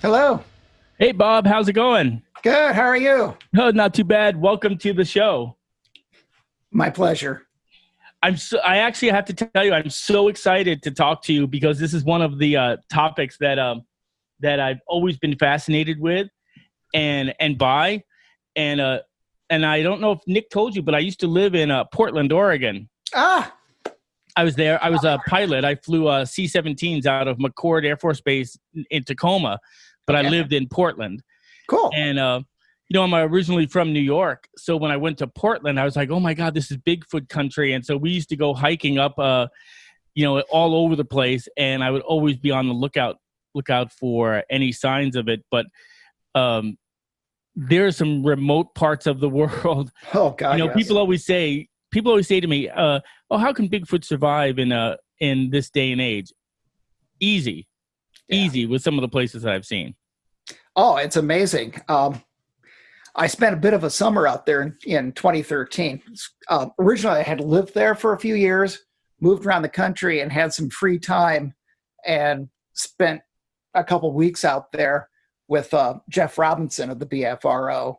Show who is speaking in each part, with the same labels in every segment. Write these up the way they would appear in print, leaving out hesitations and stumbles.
Speaker 1: Hello.
Speaker 2: Hey, Bob, how's it going?
Speaker 1: Good. How are you?
Speaker 2: Oh, not too bad. Welcome to the show.
Speaker 1: My pleasure.
Speaker 2: I actually have to tell you, I'm so excited to talk to you because this is one of the topics that I've always been fascinated with and by. And I don't know if Nick told you, but I used to live in Portland, Oregon.
Speaker 1: Ah,
Speaker 2: I was there. I was a pilot. I flew C-17s out of McCord Air Force Base in Tacoma, but
Speaker 1: okay.
Speaker 2: I lived in Portland.
Speaker 1: Cool.
Speaker 2: And, I'm originally from New York. So when I went to Portland, I was like, oh, my God, this is Bigfoot country. And so we used to go hiking up, all over the place. And I would always be on the lookout for any signs of it. But there are some remote parts of the world.
Speaker 1: Oh, God, yes.
Speaker 2: People always say to me, how can Bigfoot survive in this day and age? Easy with some of the places that I've seen.
Speaker 1: Oh, it's amazing. I spent a bit of a summer out there in 2013. Originally, I had lived there for a few years, moved around the country, and had some free time, and spent a couple weeks out there with Jeff Robinson of the BFRO.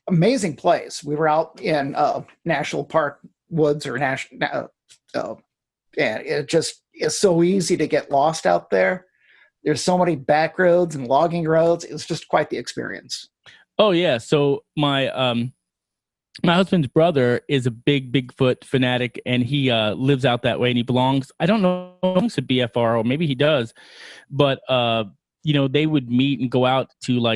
Speaker 1: Amazing place. We were out in National Park Woods and it just is so easy to get lost out there. There's so many back roads and logging roads. It was just quite the experience.
Speaker 2: Oh yeah. So my husband's brother is a big Bigfoot fanatic, and he lives out that way, and he belongs. I don't know if he belongs to BFRO. Maybe he does, but they would meet and go out to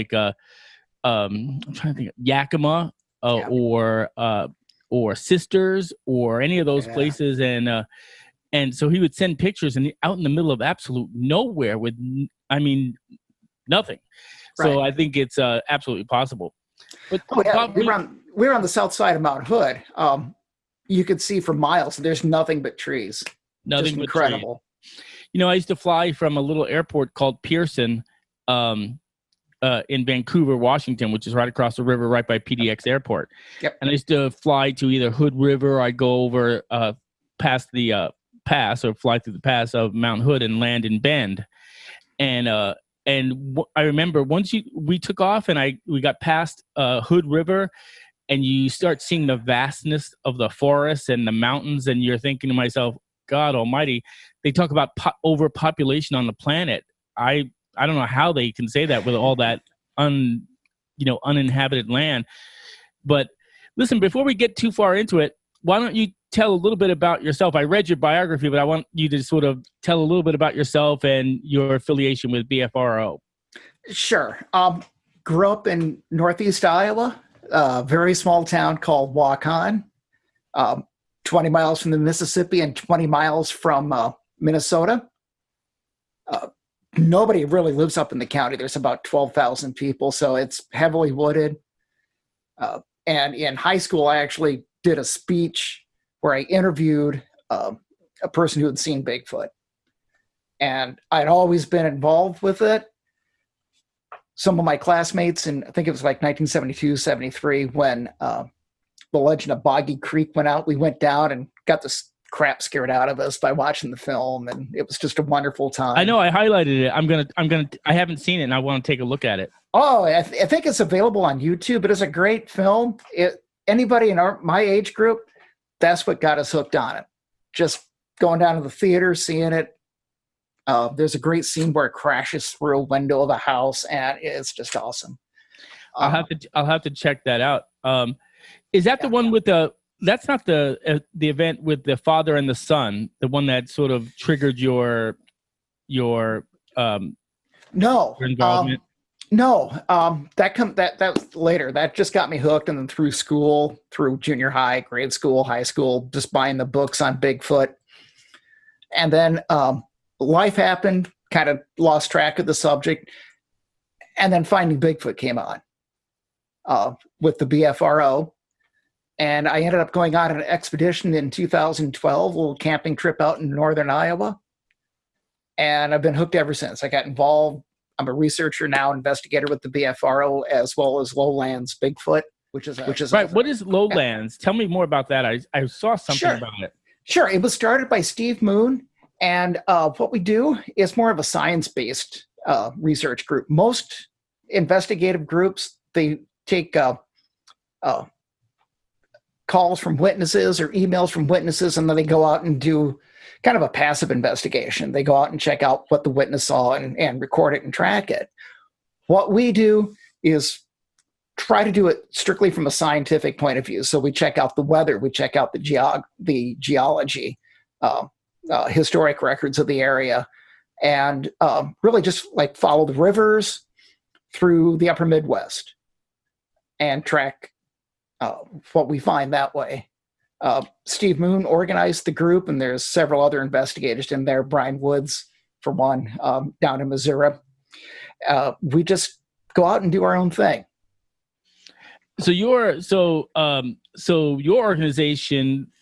Speaker 2: I'm trying to think of Yakima or Sisters or any of those places, and so he would send pictures and out in the middle of absolute nowhere with nothing. So I think it's absolutely possible. But
Speaker 1: we were on the south side of Mount Hood. You could see for miles. There's nothing but trees.
Speaker 2: Nothing
Speaker 1: just
Speaker 2: but
Speaker 1: incredible.
Speaker 2: Trees. I used to fly from a little airport called Patterson in Vancouver, Washington, which is right across the river, right by PDX Airport.
Speaker 1: Yep.
Speaker 2: And I used to fly to either Hood River, or I'd go over past the pass, or fly through the pass of Mount Hood and land in Bend. And I remember we took off and we got past Hood River, and you start seeing the vastness of the forests and the mountains, and you're thinking to myself, God Almighty, they talk about overpopulation on the planet. I don't know how they can say that with all that uninhabited land. But listen, before we get too far into it, why don't you tell a little bit about yourself? I read your biography, but I want you to sort of tell a little bit about yourself and your affiliation with BFRO.
Speaker 1: Sure. Grew up in Northeast Iowa, a very small town called Waukon, 20 miles from the Mississippi and 20 miles from Minnesota. Nobody really lives up in the county. There's about 12,000 people, so it's heavily wooded. And in high school, I actually did a speech where I interviewed a person who had seen Bigfoot. And I'd always been involved with it. Some of my classmates, and I think it was like 1972, 73, when the Legend of Boggy Creek went out, we went down and got this crap scared out of us by watching the film, and it was just a wonderful time.
Speaker 2: I know, I highlighted it. I haven't seen it, and I want to take a look at it.
Speaker 1: Oh, I think it's available on YouTube. It is a great film. Anybody in my age group, that's what got us hooked on it. Just going down to the theater, seeing it. There's a great scene where it crashes through a window of a house, and it's just awesome.
Speaker 2: I'll have to check that out. Is that the one with the? That's not the event with the father and the son, the one that sort of triggered your involvement. That was later. That just got me hooked, and then through school, through junior high, grade school, high school, just buying the books on Bigfoot, and then life happened. Kind of lost track of the subject, and then Finding Bigfoot came on with the BFRO. And I ended up going on an expedition in 2012, a little camping trip out in northern Iowa. And I've been hooked ever since. I got involved. I'm a researcher now, investigator with the BFRO, as well as Lowlands Bigfoot, which is right. What is Lowlands? Tell me more about that. I saw something about it.
Speaker 1: Sure. It was started by Steve Moon. And what we do is more of a science-based research group. Most investigative groups, they take calls from witnesses or emails from witnesses, and then they go out and do kind of a passive investigation. They go out and check out what the witness saw and record it and track it. What we do is try to do it strictly from a scientific point of view. So we check out the weather, we check out the geology, historic records of the area, and really just like follow the rivers through the upper Midwest and track what we find that way. Steve Moon organized the group, and there's several other investigators in there. Brian Woods, for one, down in Missouri. We just go out and do our own thing.
Speaker 3: So your organization,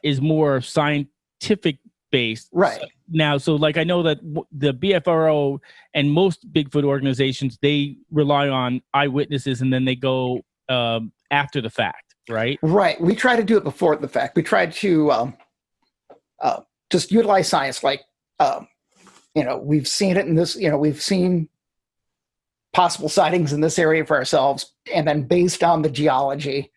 Speaker 3: is more scientific based,
Speaker 1: right?
Speaker 3: Now, so like I know that the BFRO and most Bigfoot organizations, they rely on eyewitnesses, and then they go after the fact, right?
Speaker 1: Right. We try to do it before the fact. We try to just utilize science. Like, we've seen it in this. We've seen possible sightings in this area for ourselves, and then based on the geology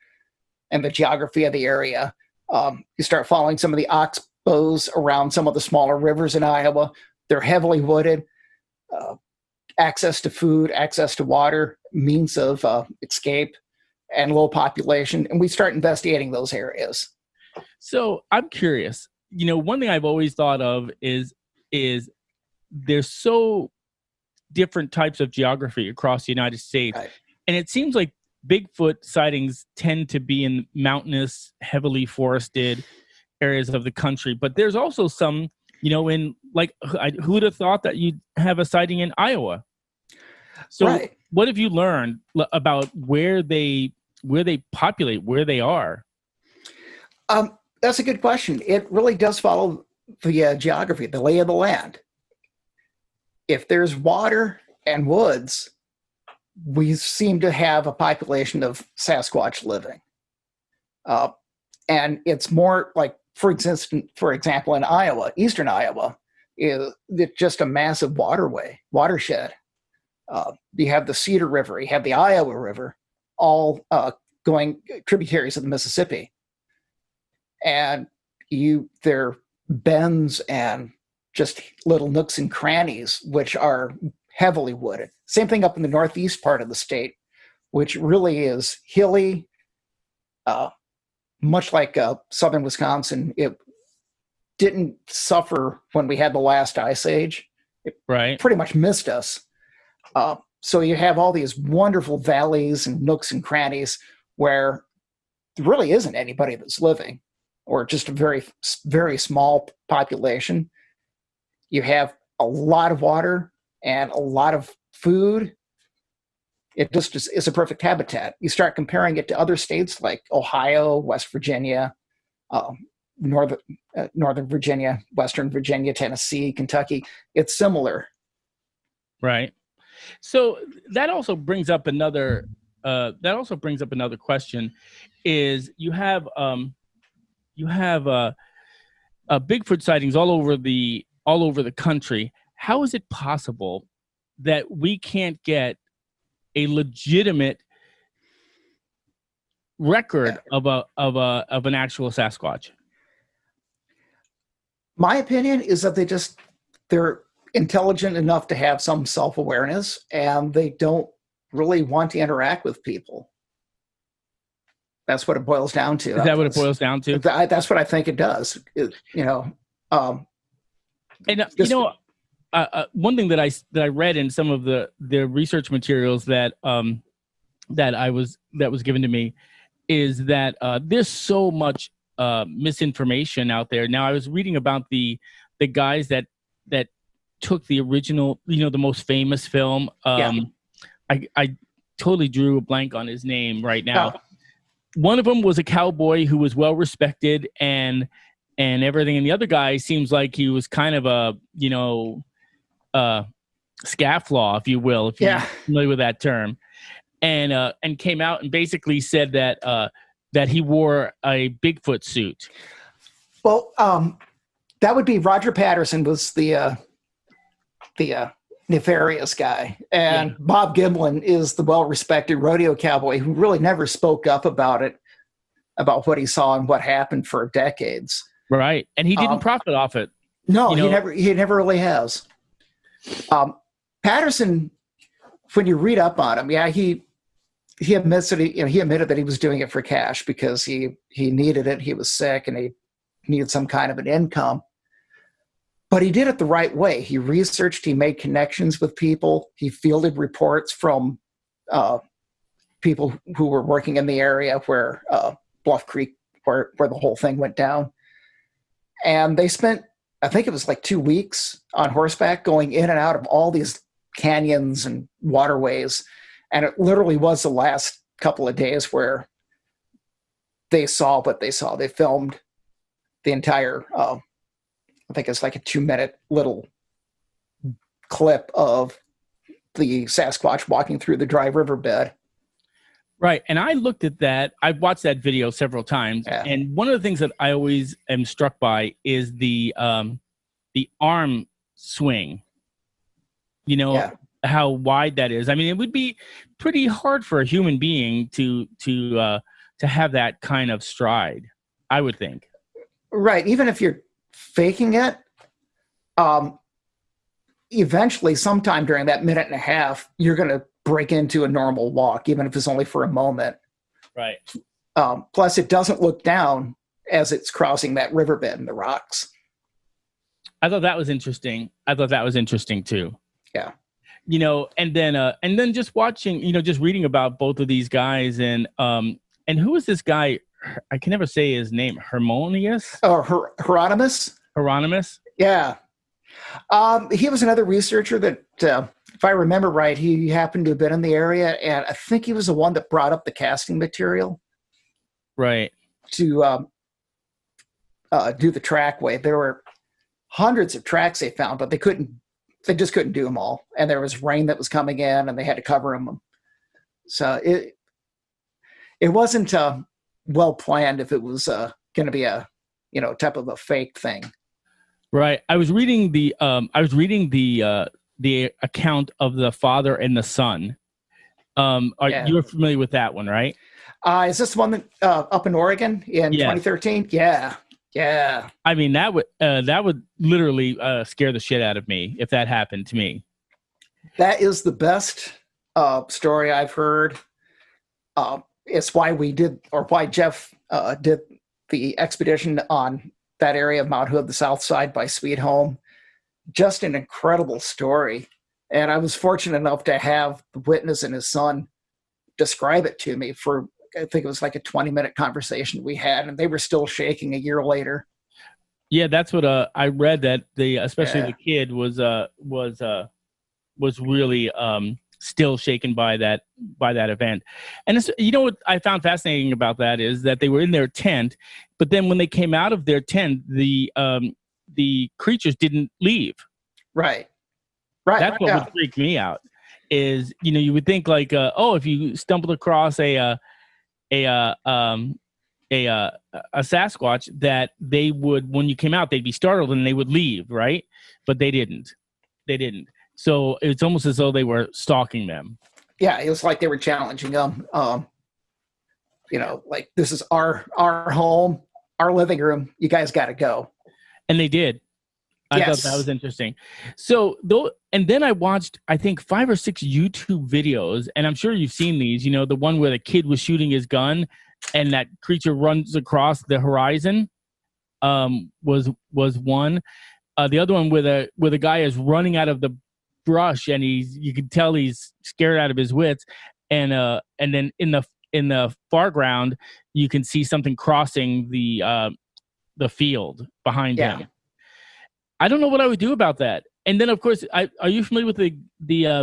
Speaker 1: and the geography of the area, you start following some of the oxbows around some of the smaller rivers in Iowa. They're heavily wooded. Access to food, access to water, means of escape, and low population, and we start investigating those areas.
Speaker 3: So I'm curious. One thing I've always thought of is there's so different types of geography across the United States,
Speaker 1: right.
Speaker 3: And it seems like Bigfoot sightings tend to be in mountainous, heavily forested areas of the country, but there's also some, in like, who would have thought that you'd have a sighting in Iowa? So
Speaker 1: right.
Speaker 3: What have you learned about where they populate, where they are?
Speaker 1: That's a good question. It really does follow the geography, the lay of the land. If there's water and woods, we seem to have a population of Sasquatch living. And it's more like, for example, in Iowa, eastern Iowa, it's just a massive watershed. You have the Cedar River, you have the Iowa River, all going tributaries of the Mississippi. And they're bends and just little nooks and crannies, which are heavily wooded. Same thing up in the northeast part of the state, which really is hilly, much like southern Wisconsin. It didn't suffer when we had the last ice age. It
Speaker 3: right.
Speaker 1: pretty much missed us. So you have all these wonderful valleys and nooks and crannies where there really isn't anybody that's living, or just a very, very small population. You have a lot of water and a lot of food. It just is a perfect habitat. You start comparing it to other states like Ohio, West Virginia, Northern Virginia, Western Virginia, Tennessee, Kentucky. It's similar.
Speaker 3: Right. So that also brings up another question. Is you have Bigfoot sightings all over the country. How is it possible that we can't get a legitimate record of an actual Sasquatch?
Speaker 1: My opinion is that they're intelligent enough to have some self-awareness, and they don't really want to interact with people. That's what it boils down to.
Speaker 3: Is that what it boils down to?
Speaker 1: That's what I think it does.
Speaker 3: One thing that I read in some of the research materials that was given to me is that there's so much misinformation out there. Now, I was reading about the guys that took the original, the most famous film. I totally drew a blank on his name right now.
Speaker 1: Oh.
Speaker 3: One of them was a cowboy who was well respected and everything, and the other guy seems like he was kind of a scafflaw, if you will, if you're familiar with that term, and came out and basically said that he wore a Bigfoot suit.
Speaker 1: Well, that would be Roger Patterson was the the nefarious guy. And Bob Giblin is the well-respected rodeo cowboy who really never spoke up about it, about what he saw and what happened for decades.
Speaker 3: Right. And he didn't profit off it.
Speaker 1: No,
Speaker 3: You know,
Speaker 1: he never really has. Patterson, when you read up on him, he admits that he admitted that he was doing it for cash because he needed it. He was sick and he needed some kind of an income. But he did it the right way. He researched, he made connections with people, he fielded reports from people who were working in the area where Bluff Creek, where the whole thing went down. And they spent, I think it was like 2 weeks on horseback going in and out of all these canyons and waterways. And it literally was the last couple of days where they saw what they saw. They filmed the entire, I think it's like a 2-minute little clip of the Sasquatch walking through the dry riverbed.
Speaker 3: right. And I looked at that. I've watched that video several times.
Speaker 1: Yeah.
Speaker 3: And one of the things that I always am struck by is the arm swing. You know,
Speaker 1: Yeah.
Speaker 3: how wide that is. I mean, it would be pretty hard for a human being to have that kind of stride, I would think.
Speaker 1: Right. Even if you're faking it, eventually, sometime during that minute and a half, you're going to break into a normal walk, even if it's only for a moment.
Speaker 3: Right.
Speaker 1: Plus, it doesn't look down as it's crossing that riverbed and the rocks.
Speaker 3: I thought that was interesting. I thought that was interesting too.
Speaker 1: Yeah.
Speaker 3: You know, and then just watching, you know, just reading about both of these guys and who is this guy? I can never say his name. Harmonious?
Speaker 1: Or Hieronymus?
Speaker 3: Hieronymus?
Speaker 1: Yeah. He was another researcher that, if I remember right, he happened to have been in the area, and I think he was the one that brought up the casting material.
Speaker 3: Right.
Speaker 1: To do the trackway. There were hundreds of tracks they found, but they just couldn't do them all. And there was rain that was coming in and they had to cover them. So it wasn't well planned if it was going to be a, type of a fake thing.
Speaker 3: Right. I was reading the account of the father and the son. You're familiar with that one, right?
Speaker 1: Is this the one that up in Oregon in 2013? Yeah. Yeah.
Speaker 3: I mean, that would literally scare the shit out of me if that happened to me.
Speaker 1: That is the best story I've heard. It's why why Jeff did the expedition on that area of Mount Hood, the south side by Sweet Home. Just an incredible story. And I was fortunate enough to have the witness and his son describe it to me for, I think it was like a 20-minute conversation we had, and they were still shaking a year later.
Speaker 3: Yeah, that's what I read, that especially the kid was really still shaken by that event. And it's, you know what I found fascinating about that is that they were in their tent, but then when they came out of their tent, the creatures didn't leave.
Speaker 1: Right.
Speaker 3: That's what would freak me out. Is, you would think like, if you stumbled across a Sasquatch, that they would, when you came out, they'd be startled and they would leave, right? But they didn't. So it's almost as though they were stalking them.
Speaker 1: Yeah, it was like they were challenging them. Like, this is our home, our living room. You guys got to go. And
Speaker 3: they did. I thought that was interesting. So and then I watched, I think, 5 or 6 YouTube videos, and I'm sure you've seen these. The one where the kid was shooting his gun, and that creature runs across the horizon. Was one. The other one where the guy is running out of the brush, and you can tell he's scared out of his wits, and then in the foreground you can see something crossing the field behind him. I don't know what I would do about that. And then, of course, are you familiar with the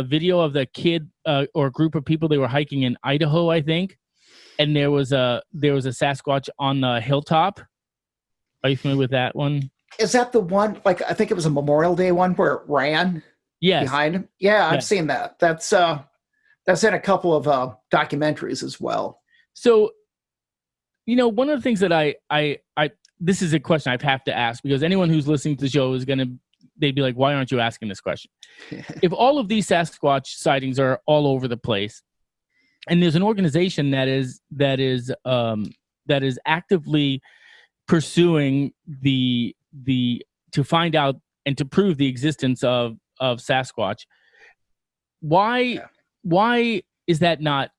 Speaker 3: video of the kid or group of people? They were hiking in Idaho, I think, and there was a Sasquatch on the hilltop. Are you familiar with that one?
Speaker 1: Is that the one? Like, I think it was a Memorial Day one where it ran behind him. Yeah, I've seen that. That's in a couple of documentaries as well.
Speaker 3: So, one of the things that I this is a question I have to ask, because anyone who's listening to the show is going to they'd be like, why aren't you asking this question? If all of these Sasquatch sightings are all over the place, and there's an organization that is actively pursuing the to find out and to prove the existence of Sasquatch, why is that not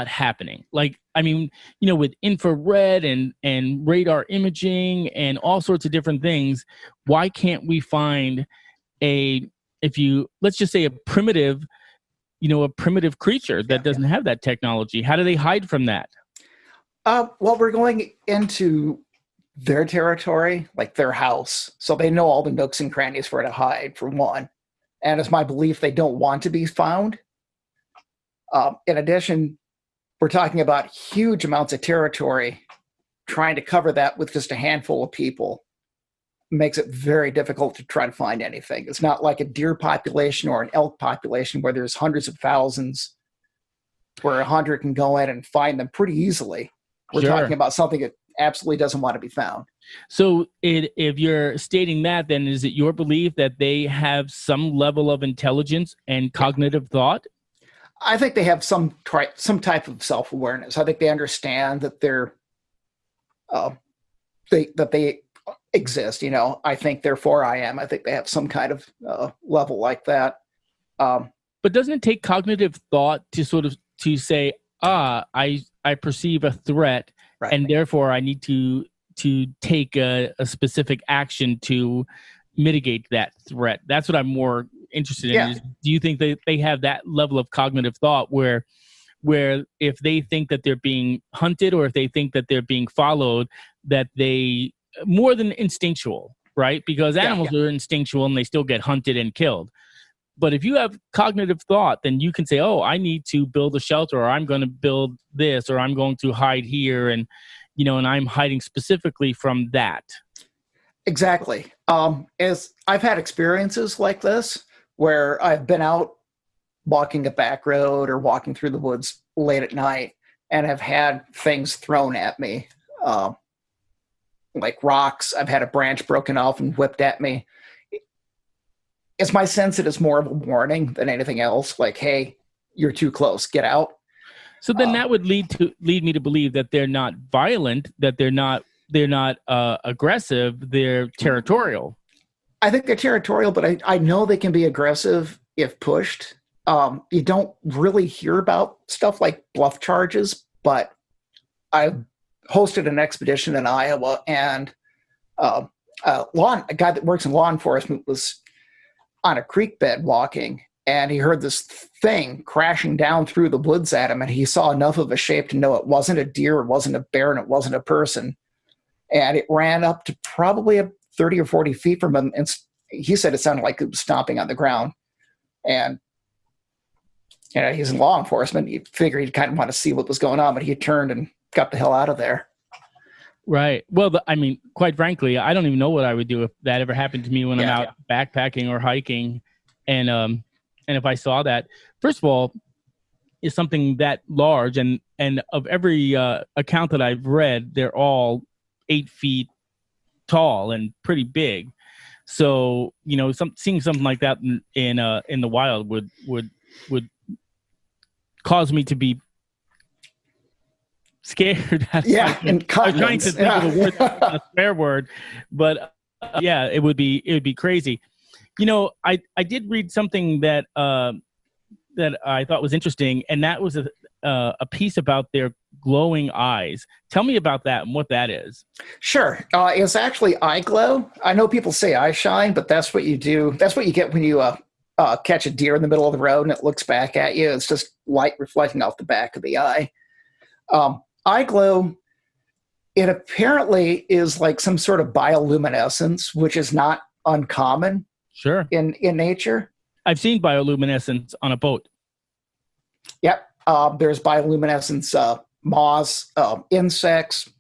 Speaker 3: happening? Like, I mean, with infrared and radar imaging and all sorts of different things, why can't we find let's just say a primitive creature that doesn't have that technology? How do they hide from that?
Speaker 1: Well, we're going into their territory, like their house, so they know all the nooks and crannies where to hide, for one. And it's my belief they don't want to be found. In addition, we're talking about huge amounts of territory. Trying to cover that with just a handful of people makes it very difficult to try to find anything. It's not like a deer population or an elk population where there's hundreds of thousands where a hunter can go in and find them pretty easily. We're talking about something that absolutely doesn't want to be found.
Speaker 3: So if you're stating that, then is it your belief that they have some level of intelligence and cognitive thought?
Speaker 1: I think they have some type of self-awareness. I think they understand that they exist. I think therefore I am. I think they have some kind of level like that.
Speaker 3: But doesn't it take cognitive thought to say, I perceive a threat, right, and therefore I need to take a specific action to mitigate that threat? That's what I'm more interested in.
Speaker 1: Yeah.
Speaker 3: Is, do you think they have that level of cognitive thought where if they think that they're being hunted or if they think that they're being followed, that they more than instinctual, right? Because animals are instinctual and they still get hunted and killed. But if you have cognitive thought, then you can say, oh, I need to build a shelter, or I'm going to build this, or I'm going to hide here. And, and I'm hiding specifically from that.
Speaker 1: Exactly. As I've had experiences like this where I've been out walking a back road or walking through the woods late at night and have had things thrown at me, like rocks. I've had a branch broken off and whipped at me. It's my sense that it's more of a warning than anything else. Like, hey, you're too close, get out.
Speaker 3: So then that would lead me to believe that they're not violent, that they're not aggressive, they're territorial.
Speaker 1: I think they're territorial, but I know they can be aggressive if pushed. You don't really hear about stuff like bluff charges, but I hosted an expedition in Iowa, and a guy that works in law enforcement was on a creek bed walking, and he heard this thing crashing down through the woods at him, and he saw enough of a shape to know it wasn't a deer, it wasn't a bear, and it wasn't a person. And it ran up to probably 30 or 40 feet from him, and he said it sounded like it was stomping on the ground. And he's in law enforcement. He figured he'd kind of want to see what was going on, but he turned and got the hell out of there.
Speaker 3: Right. Well, quite frankly, I don't even know what I would do if that ever happened to me when I'm out backpacking or hiking. And if I saw that, first of all, is something that large, and of every account that I've read, they're all 8 feet tall and pretty big. So, seeing something like that in the wild would cause me to be scared.
Speaker 1: And
Speaker 3: I'm trying to think of a swear word, but it would be crazy. I did read something that I thought was interesting, and that was a piece about their glowing eyes. Tell me about that and what that is.
Speaker 1: Sure. It's actually eye glow. I know people say eye shine, but that's what you do. That's what you get when you catch a deer in the middle of the road and it looks back at you. It's just light reflecting off the back of the eye. Eye glow, it apparently is like some sort of bioluminescence, which is not uncommon.
Speaker 3: Sure.
Speaker 1: In nature.
Speaker 3: I've seen bioluminescence on a boat.
Speaker 1: Yep. There's bioluminescence, moths, insects,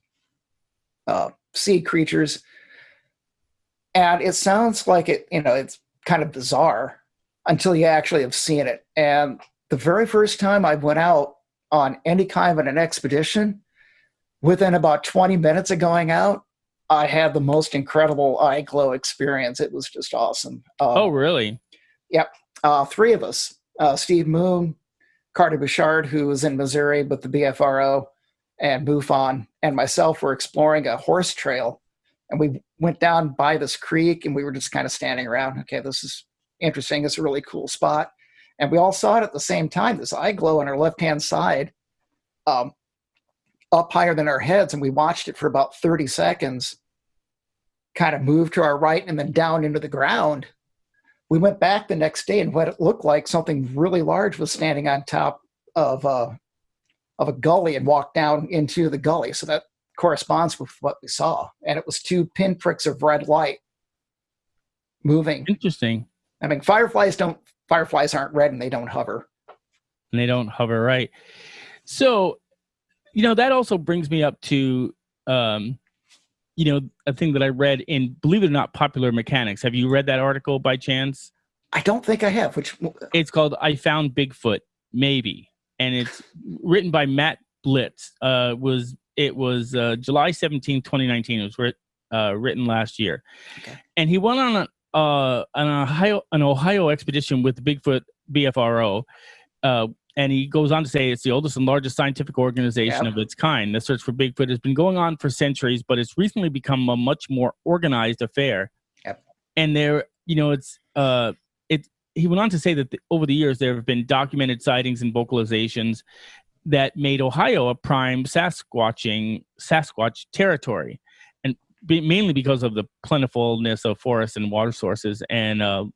Speaker 1: sea creatures. And it sounds like it's kind of bizarre until you actually have seen it. And the very first time I went out on any kind of an expedition, within about 20 minutes of going out, I had the most incredible eye glow experience. It was just awesome.
Speaker 3: Oh, really?
Speaker 1: Yep. Three of us, Steve Moon, Carter Bouchard, who was in Missouri with the BFRO, and Bufon, and myself were exploring a horse trail. And we went down by this creek, and we were just kind of standing around. Okay, this is interesting. It's a really cool spot. And we all saw it at the same time, this eye glow on our left-hand side, up higher than our heads. And we watched it for about 30 seconds, kind of move to our right and then down into the ground. We went back the next day, and what it looked like something really large was standing on top of a gully and walked down into the gully. So that corresponds with what we saw. And it was 2 pinpricks of red light moving.
Speaker 3: Interesting.
Speaker 1: I mean, fireflies aren't red and they don't hover.
Speaker 3: And they don't hover, right? So, that also brings me up to, a thing that I read in, believe it or not, Popular Mechanics. Have you read that article by chance?
Speaker 1: I don't think I have.
Speaker 3: It's called "I Found Bigfoot, Maybe," and it's written by Matt Blitz. It was July 17, 2019. It was written last year,
Speaker 1: Okay.
Speaker 3: And he went on an Ohio expedition with the Bigfoot BFRO. And he goes on to say it's the oldest and largest scientific organization of its kind. The search for Bigfoot has been going on for centuries, but it's recently become a much more organized affair.
Speaker 1: Yep.
Speaker 3: And he went on to say that over the years there have been documented sightings and vocalizations that made Ohio a prime Sasquatch territory, and mainly because of the plentifulness of forests and water sources and a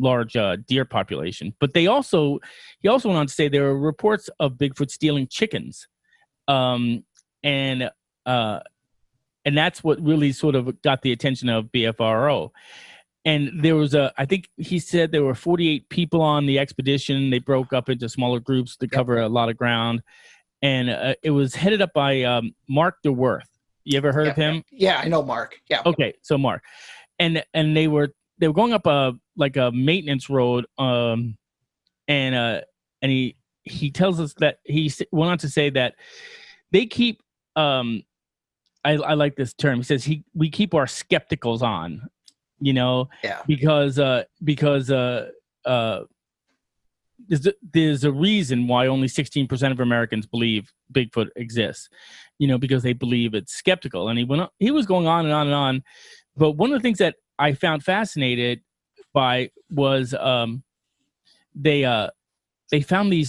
Speaker 3: large deer population. But he also went on to say there are reports of Bigfoot stealing chickens, and that's what really sort of got the attention of BFRO. And there was I think he said there were 48 people on the expedition. They broke up into smaller groups to cover a lot of ground, and it was headed up by Mark DeWorth. You ever heard of him?
Speaker 1: Yeah, I know Mark. Yeah.
Speaker 3: Okay, so Mark, and they were going up a maintenance road, and he tells us that he went on to say that they keep I like this term. He says we keep our skepticals on, because there's a reason why only 16% of Americans believe Bigfoot exists, because they believe it's skeptical. And he was going on and on and on. But one of the things that I found fascinated by was they found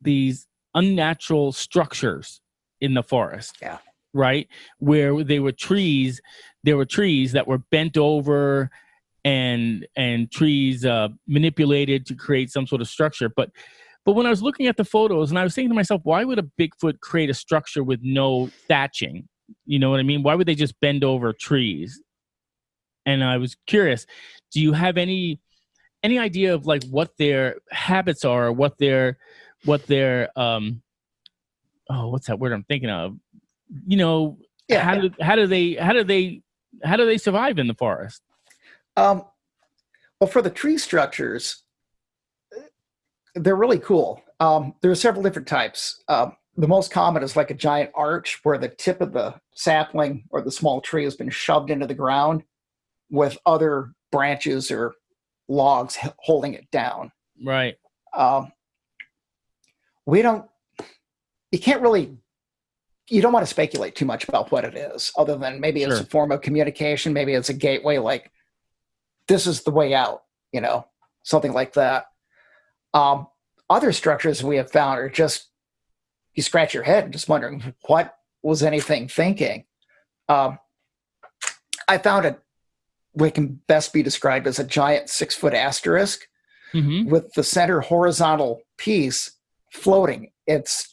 Speaker 3: these unnatural structures in the forest.
Speaker 1: Yeah.
Speaker 3: Right, where there were trees that were bent over and trees manipulated to create some sort of structure. But when I was looking at the photos, and I was thinking to myself, why would a Bigfoot create a structure with no thatching? You know what I mean? Why would they just bend over trees? And I was curious, do you have any idea of like what their habits are, or what their what's that word I'm thinking of? How do they survive in the forest?
Speaker 1: Well, for the tree structures, they're really cool. There are several different types. The most common is like a giant arch where the tip of the sapling or the small tree has been shoved into the ground with other branches or logs holding it down.
Speaker 3: Right.
Speaker 1: You don't want to speculate too much about what it is, other than maybe it's a form of communication. Maybe it's a gateway, like this is the way out, something like that. Other structures we have found are just, you scratch your head and just wondering, what was anything thinking? I found what can best be described as a giant 6-foot asterisk with the center horizontal piece floating. It's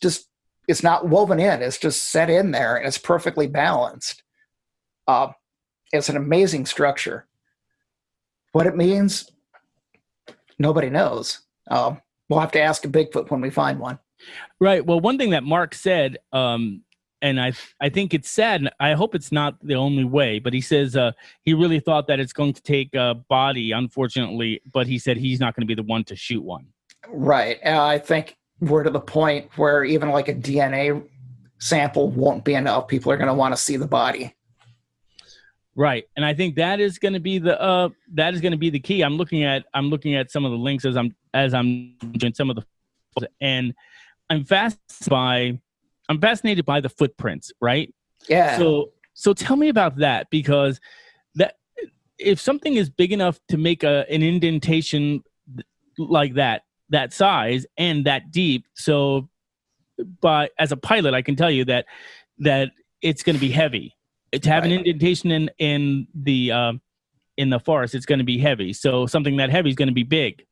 Speaker 1: not woven in. It's just set in there, and it's perfectly balanced. It's an amazing structure. What it means, nobody knows. We'll have to ask a Bigfoot when we find one.
Speaker 3: Right. Well, one thing that Mark said, and I think it's sad, and I hope it's not the only way, but he says he really thought that it's going to take a body, unfortunately, but he said he's not going to be the one to shoot one.
Speaker 1: Right. I think we're to the point where even like a DNA sample won't be enough. People are going to want to see the body.
Speaker 3: Right, and I think that is going to be the key. I'm looking at some of the links as I'm doing some of the, and I'm fascinated by the footprints. Right.
Speaker 1: Yeah.
Speaker 3: So tell me about that, because that if something is big enough to make an indentation like that size and that deep, so as a pilot, I can tell you that it's going to be heavy. To have an indentation in the forest, it's going to be heavy. So something that heavy is going to be big.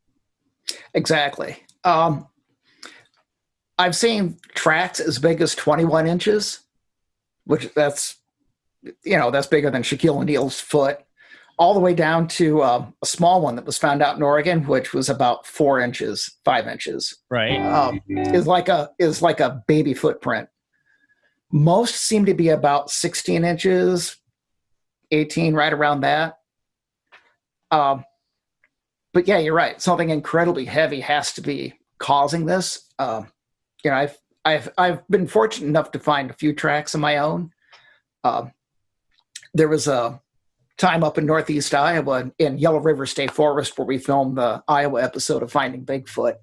Speaker 1: Exactly. I've seen tracks as big as 21 inches, which that's bigger than Shaquille O'Neal's foot, all the way down to a small one that was found out in Oregon, which was about 4 inches, 5 inches.
Speaker 3: Right.
Speaker 1: Is like a baby footprint. Most seem to be about 16 inches, 18, right around that. But yeah, you're right. Something incredibly heavy has to be causing this. I've been fortunate enough to find a few tracks of my own. There was a time up in Northeast Iowa in Yellow River State Forest where we filmed the Iowa episode of Finding Bigfoot.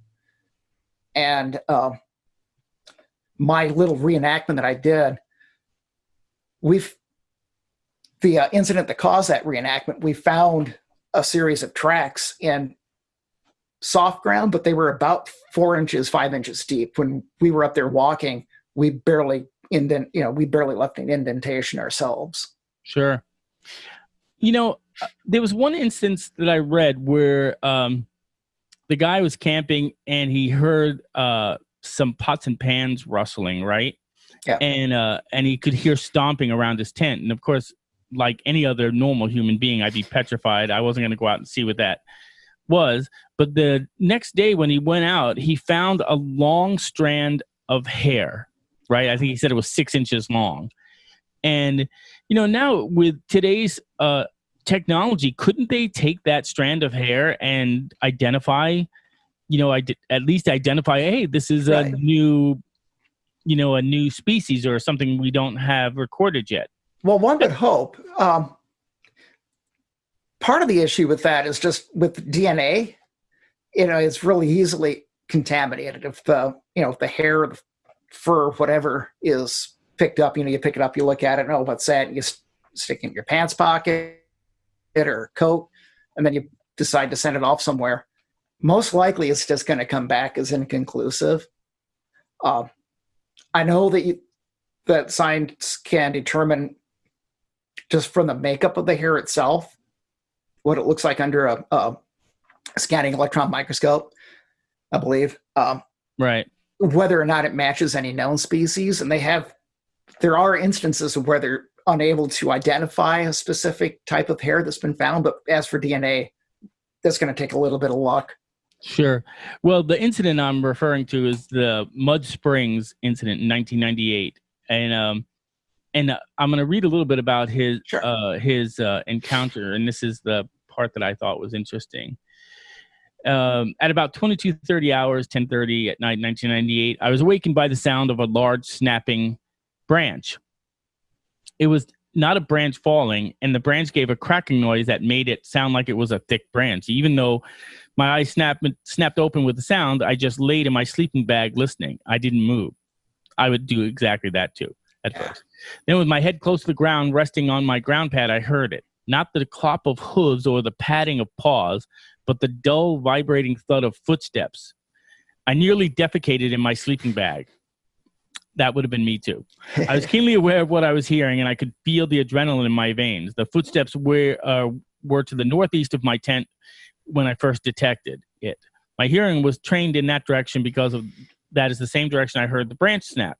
Speaker 1: And my little reenactment that I did, the incident that caused that reenactment, we found a series of tracks in soft ground, but they were about 4 inches, 5 inches deep. When we were up there walking, we barely left an indentation ourselves.
Speaker 3: Sure. There was one instance that I read where the guy was camping and he heard some pots and pans rustling, right?
Speaker 1: Yeah.
Speaker 3: And he could hear stomping around his tent. And of course, like any other normal human being, I'd be petrified. I wasn't going to go out and see what that was. But the next day when he went out, he found a long strand of hair, right? I think he said it was 6 inches long. And, now with today's technology, couldn't they take that strand of hair and identify, at least identify, hey, this is a new species or something we don't have recorded yet?
Speaker 1: Well, one would hope. Part of the issue with that is just with DNA, it's really easily contaminated. If the hair, the fur, whatever is picked up, you pick it up, you look at it, oh, what's that? And you stick it in your pants pocket or coat, and then you decide to send it off somewhere. Most likely it's just going to come back as inconclusive. I know that science can determine just from the makeup of the hair itself what it looks like under a scanning electron microscope, I believe.
Speaker 3: Right.
Speaker 1: Whether or not it matches any known species. And there are instances of where they're unable to identify a specific type of hair that's been found. But as for DNA, that's going to take a little bit of luck.
Speaker 3: Sure. Well, the incident I'm referring to is the Mud Springs incident in 1998. And I'm going to read a little bit about his encounter. And this is the part that I thought was interesting. At about 22:30 hours, 10:30 at night, 1998, I was awakened by the sound of a large snapping branch. It was not a branch falling, and the branch gave a cracking noise that made it sound like it was a thick branch. Even though my eyes snapped open with the sound, I just laid in my sleeping bag listening. I didn't move. I would do exactly that too at first. Then with my head close to the ground, resting on my ground pad, I heard it. Not the clop of hooves or the padding of paws, but the dull, vibrating thud of footsteps. I nearly defecated in my sleeping bag. That would have been me too. I was keenly aware of what I was hearing, and I could feel the adrenaline in my veins. The footsteps were to the northeast of my tent when I first detected it. My hearing was trained in that direction because of that is the same direction I heard the branch snap.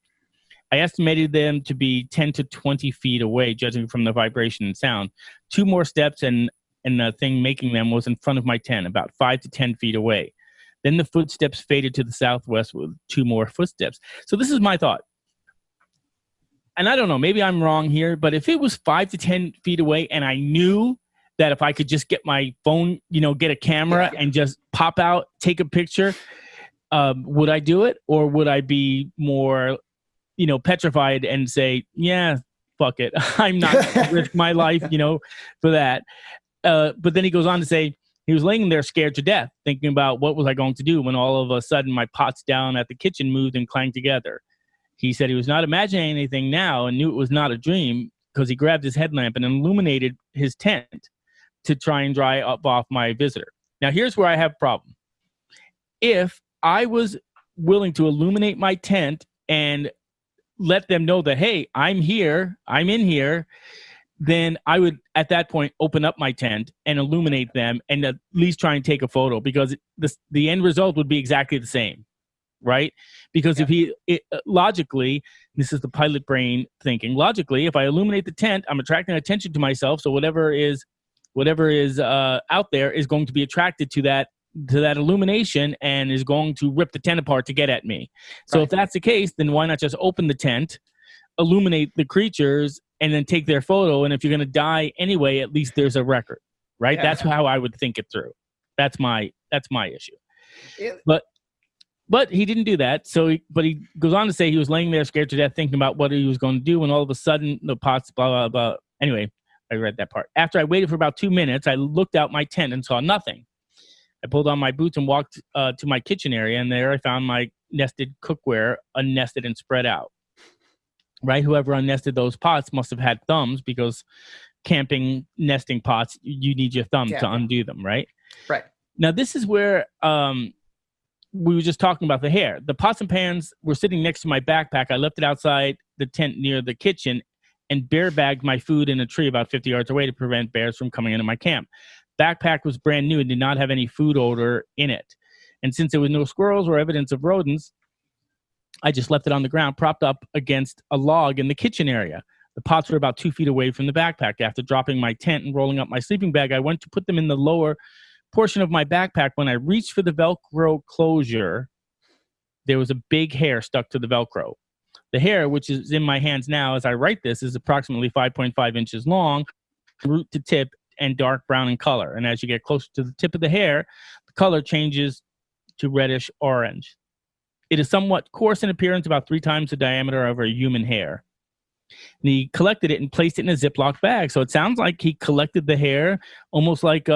Speaker 3: I estimated them to be 10 to 20 feet away, judging from the vibration and sound. 2 more steps, and the thing making them was in front of my tent, about 5 to 10 feet away. Then the footsteps faded to the southwest with 2 more footsteps. So this is my thought. And I don't know, maybe I'm wrong here, but if it was 5 to 10 feet away and I knew that if I could just get my phone, get a camera and just pop out, take a picture, would I do it? Or would I be more, petrified and say, yeah, fuck it. I'm not going to risk my life, for that. But then he goes on to say he was laying there scared to death, thinking about what was I going to do when all of a sudden my pots down at the kitchen moved and clanged together. He said he was not imagining anything now and knew it was not a dream because he grabbed his headlamp and illuminated his tent to try and dry up off my visitor. Now, here's where I have a problem. If I was willing to illuminate my tent and let them know that, hey, I'm here, I'm in here, then I would, at that point, open up my tent and illuminate them and at least try and take a photo, because the end result would be exactly the same, right? Because logically, this is the pilot brain thinking, logically, if I illuminate the tent, I'm attracting attention to myself, so whatever is out there is going to be attracted to that illumination and is going to rip the tent apart to get at me. So If that's the case, then why not just open the tent, illuminate the creatures, and then take their photo? And if you're going to die anyway, at least there's a record, right? Yeah. That's how I would think it through. That's my issue. Yeah. But he didn't do that. He goes on to say he was laying there scared to death, thinking about what he was going to do, and all of a sudden the pots, blah, blah, blah. Anyway, I read that part. After I waited for about 2 minutes, I looked out my tent and saw nothing. I pulled on my boots and walked to my kitchen area, and there I found my nested cookware unnested and spread out. Right? Whoever unnested those pots must have had thumbs, because camping nesting pots, you need your thumb to undo them, right?
Speaker 1: Right.
Speaker 3: Now, this is where we were just talking about the hair. The pots and pans were sitting next to my backpack. I left it outside the tent near the kitchen and bear bagged my food in a tree about 50 yards away to prevent bears from coming into my camp. Backpack was brand new and did not have any food odor in it. And since there was no squirrels or evidence of rodents, I just left it on the ground, propped up against a log in the kitchen area. The pots were about 2 feet away from the backpack. After dropping my tent and rolling up my sleeping bag, I went to put them in the lower portion of my backpack. When I reached for the Velcro closure, there was a big hair stuck to the Velcro. The hair, which is in my hands now as I write this, is approximately 5.5 inches long, root to tip, and dark brown in color. And as you get closer to the tip of the hair, the color changes to reddish orange. It is somewhat coarse in appearance, about 3 times the diameter of a human hair. And he collected it and placed it in a Ziploc bag. So it sounds like he collected the hair almost like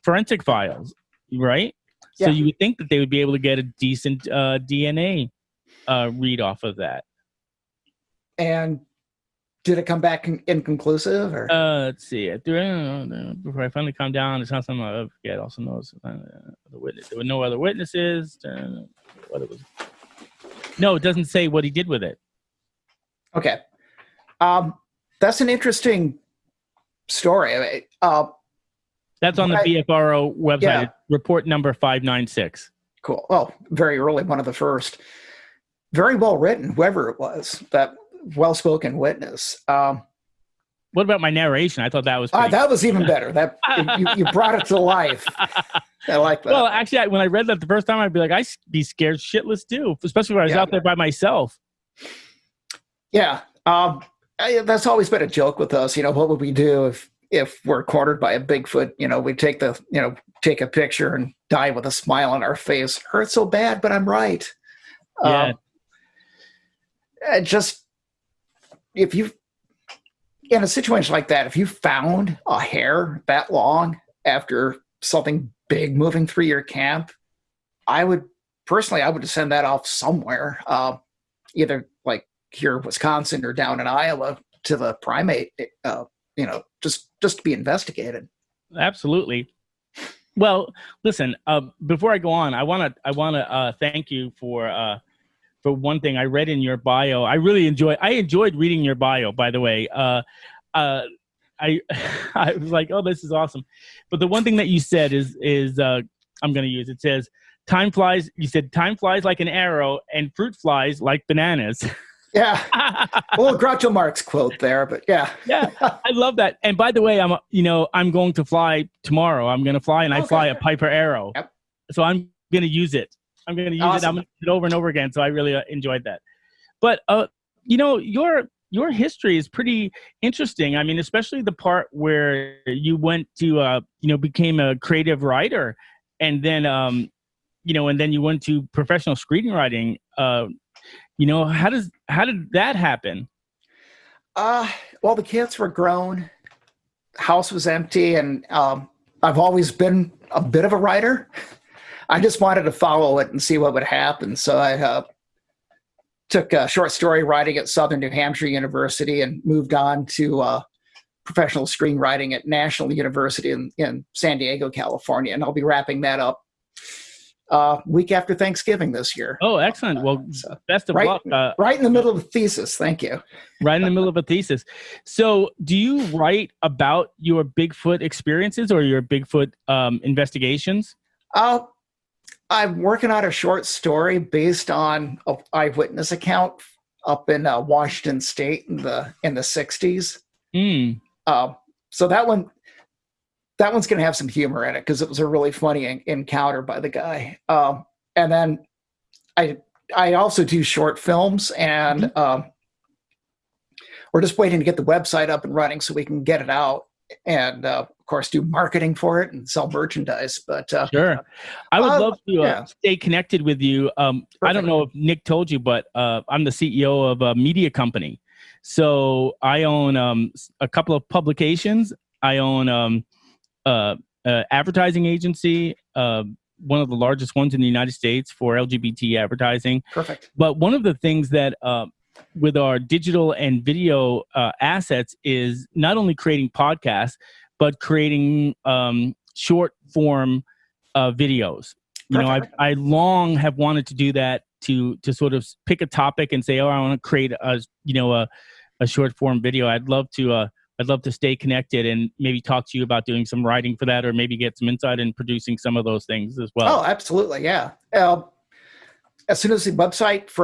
Speaker 3: forensic files, right? Yeah. So you would think that they would be able to get a decent DNA read off of that.
Speaker 1: And did it come back inconclusive? Or?
Speaker 3: Let's see. Before I finally calmed down, it's not something I forget. Also knows there were no other witnesses. What it was. No, it doesn't say what he did with it.
Speaker 1: Okay. That's an interesting story.
Speaker 3: That's on the BFRO website. Yeah. Report number 596.
Speaker 1: Cool. Oh, very early, one of the first. Very well written, whoever it was, that well-spoken witness.
Speaker 3: What about my narration? I thought that was
Speaker 1: that was even better. That you brought it to life. I like that.
Speaker 3: Well, actually, when I read that the first time, I'd be like, I'd be scared shitless too, especially when I was out there by myself.
Speaker 1: Yeah. That's always been a joke with us. What would we do if we're cornered by a Bigfoot? We take take a picture and die with a smile on our face. Hurts so bad, but I'm right.
Speaker 3: Yeah.
Speaker 1: If you, in a situation like that, if you found a hair that long after something big moving through your camp, I would send that off somewhere, either like here in Wisconsin or down in Iowa to the primate, just to be investigated.
Speaker 3: Absolutely. Well, listen, before I go on, I want to thank you for one thing I read in your bio. I enjoyed reading your bio, by the way. I was like, oh, this is awesome. But the one thing that you said is I'm going to use, it says, time flies. You said time flies like an arrow and fruit flies like bananas.
Speaker 1: Yeah. Well, Groucho Marx quote there, but yeah.
Speaker 3: Yeah. I love that. And by the way, I'm going to fly tomorrow. I'm going to fly, and I fly a Piper Arrow. Yep. So I'm going to use it. I'm going to use it. I'm going to use it over and over again. So I really enjoyed that. But, your history is pretty interesting. I mean, especially the part where you went to, became a creative writer, and then, and then you went to professional screenwriting. How did that happen?
Speaker 2: Well, the kids were grown, house was empty, and I've always been a bit of a writer. I just wanted to follow it and see what would happen. So I took short story writing at Southern New Hampshire University and moved on to professional screenwriting at National University in San Diego, California. And I'll be wrapping that up week after Thanksgiving this year.
Speaker 3: Oh, excellent. Well, best of luck.
Speaker 2: Right in the middle of the thesis. Thank you.
Speaker 3: Right in the middle of a thesis. So do you write about your Bigfoot experiences or your Bigfoot investigations?
Speaker 2: I'm working on a short story based on an eyewitness account up in Washington State in the 60s. So that one's going to have some humor in it because it was a really funny encounter by the guy. And then I also do short films, and we're just waiting to get the website up and running so we can get it out and of course do marketing for it and sell merchandise. But
Speaker 3: sure, I would love to stay connected with you. I don't know if Nick told you, but I'm the CEO of a media company. So I own a couple of publications. I own advertising agency, one of the largest ones in the United States for LGBT advertising.
Speaker 2: Perfect.
Speaker 3: But one of the things that with our digital and video assets is not only creating podcasts, but creating short form videos. I long have wanted to do that to sort of pick a topic and say, oh, I want to create a short form video. I'd love to stay connected and maybe talk to you about doing some writing for that, or maybe get some insight in producing some of those things as well.
Speaker 2: Oh, absolutely. Yeah. As soon as the website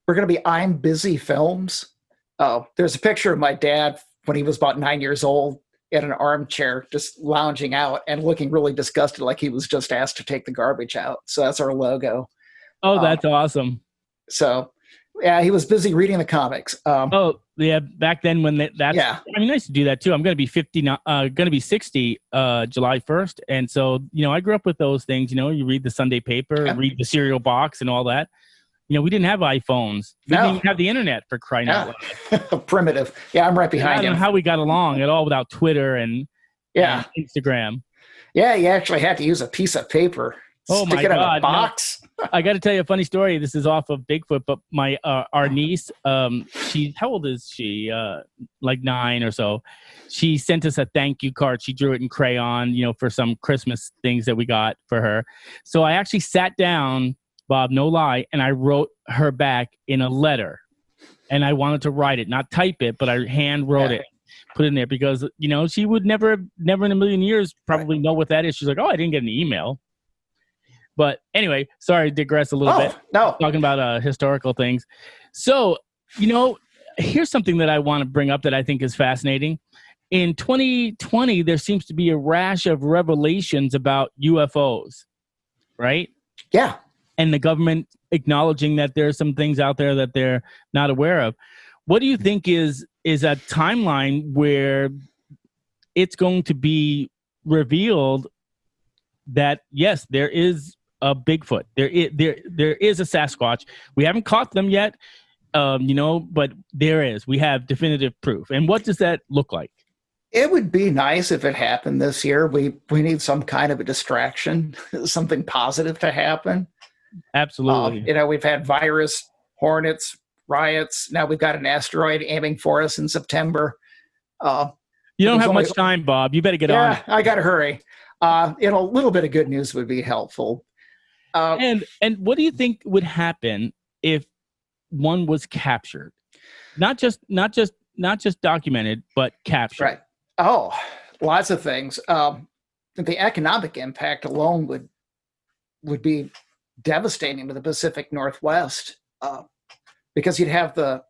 Speaker 2: we're going to be I'm Busy Films. There's a picture of my dad when he was about 9 years old in an armchair, just lounging out and looking really disgusted, like he was just asked to take the garbage out. So that's our logo.
Speaker 3: Oh, that's awesome.
Speaker 2: So yeah, he was busy reading the comics.
Speaker 3: Oh yeah, back then when that's
Speaker 2: yeah.
Speaker 3: I mean, I used to do that too. I'm going to be 50 now, going to be 60 July 1st, and so I grew up with those things. You read the Sunday paper, read the cereal box, and all that. We didn't have iPhones. We didn't even have the internet, for crying out
Speaker 2: loud. Primitive. Yeah, I'm right behind
Speaker 3: him. I don't know how we got along at all without Twitter and Instagram.
Speaker 2: Yeah, you actually had to use a piece of paper.
Speaker 3: Oh my
Speaker 2: God! In a
Speaker 3: box. No, I got to tell you a funny story. This is off of Bigfoot, but my our niece, she, how old is she? Like 9 or so. She sent us a thank you card. She drew it in crayon, for some Christmas things that we got for her. So I actually sat down, Bob, no lie, and I wrote her back in a letter. And I wanted to write it, not type it, but I hand wrote it, put it in there because she would never in a million years probably know what that is. She's like, oh, I didn't get an email. But anyway, sorry to digress a little bit.
Speaker 2: No.
Speaker 3: Talking about historical things. So, here's something that I want to bring up that I think is fascinating. In 2020, there seems to be a rash of revelations about UFOs, right?
Speaker 2: Yeah.
Speaker 3: And the government acknowledging that there are some things out there that they're not aware of. What do you think is a timeline where it's going to be revealed that, yes, there is a Bigfoot. There is a Sasquatch. We haven't caught them yet, but there is. We have definitive proof. And what does that look like?
Speaker 2: It would be nice if it happened this year. We need some kind of a distraction, something positive to happen.
Speaker 3: Absolutely.
Speaker 2: We've had virus, hornets, riots. Now we've got an asteroid aiming for us in September.
Speaker 3: You don't have much time, Bob. You better get on.
Speaker 2: Yeah, I got to hurry. A little bit of good news would be helpful.
Speaker 3: And what do you think would happen if one was captured? Not just documented, but captured.
Speaker 2: Right. Oh, lots of things. The economic impact alone would be devastating to the Pacific Northwest, because you'd have the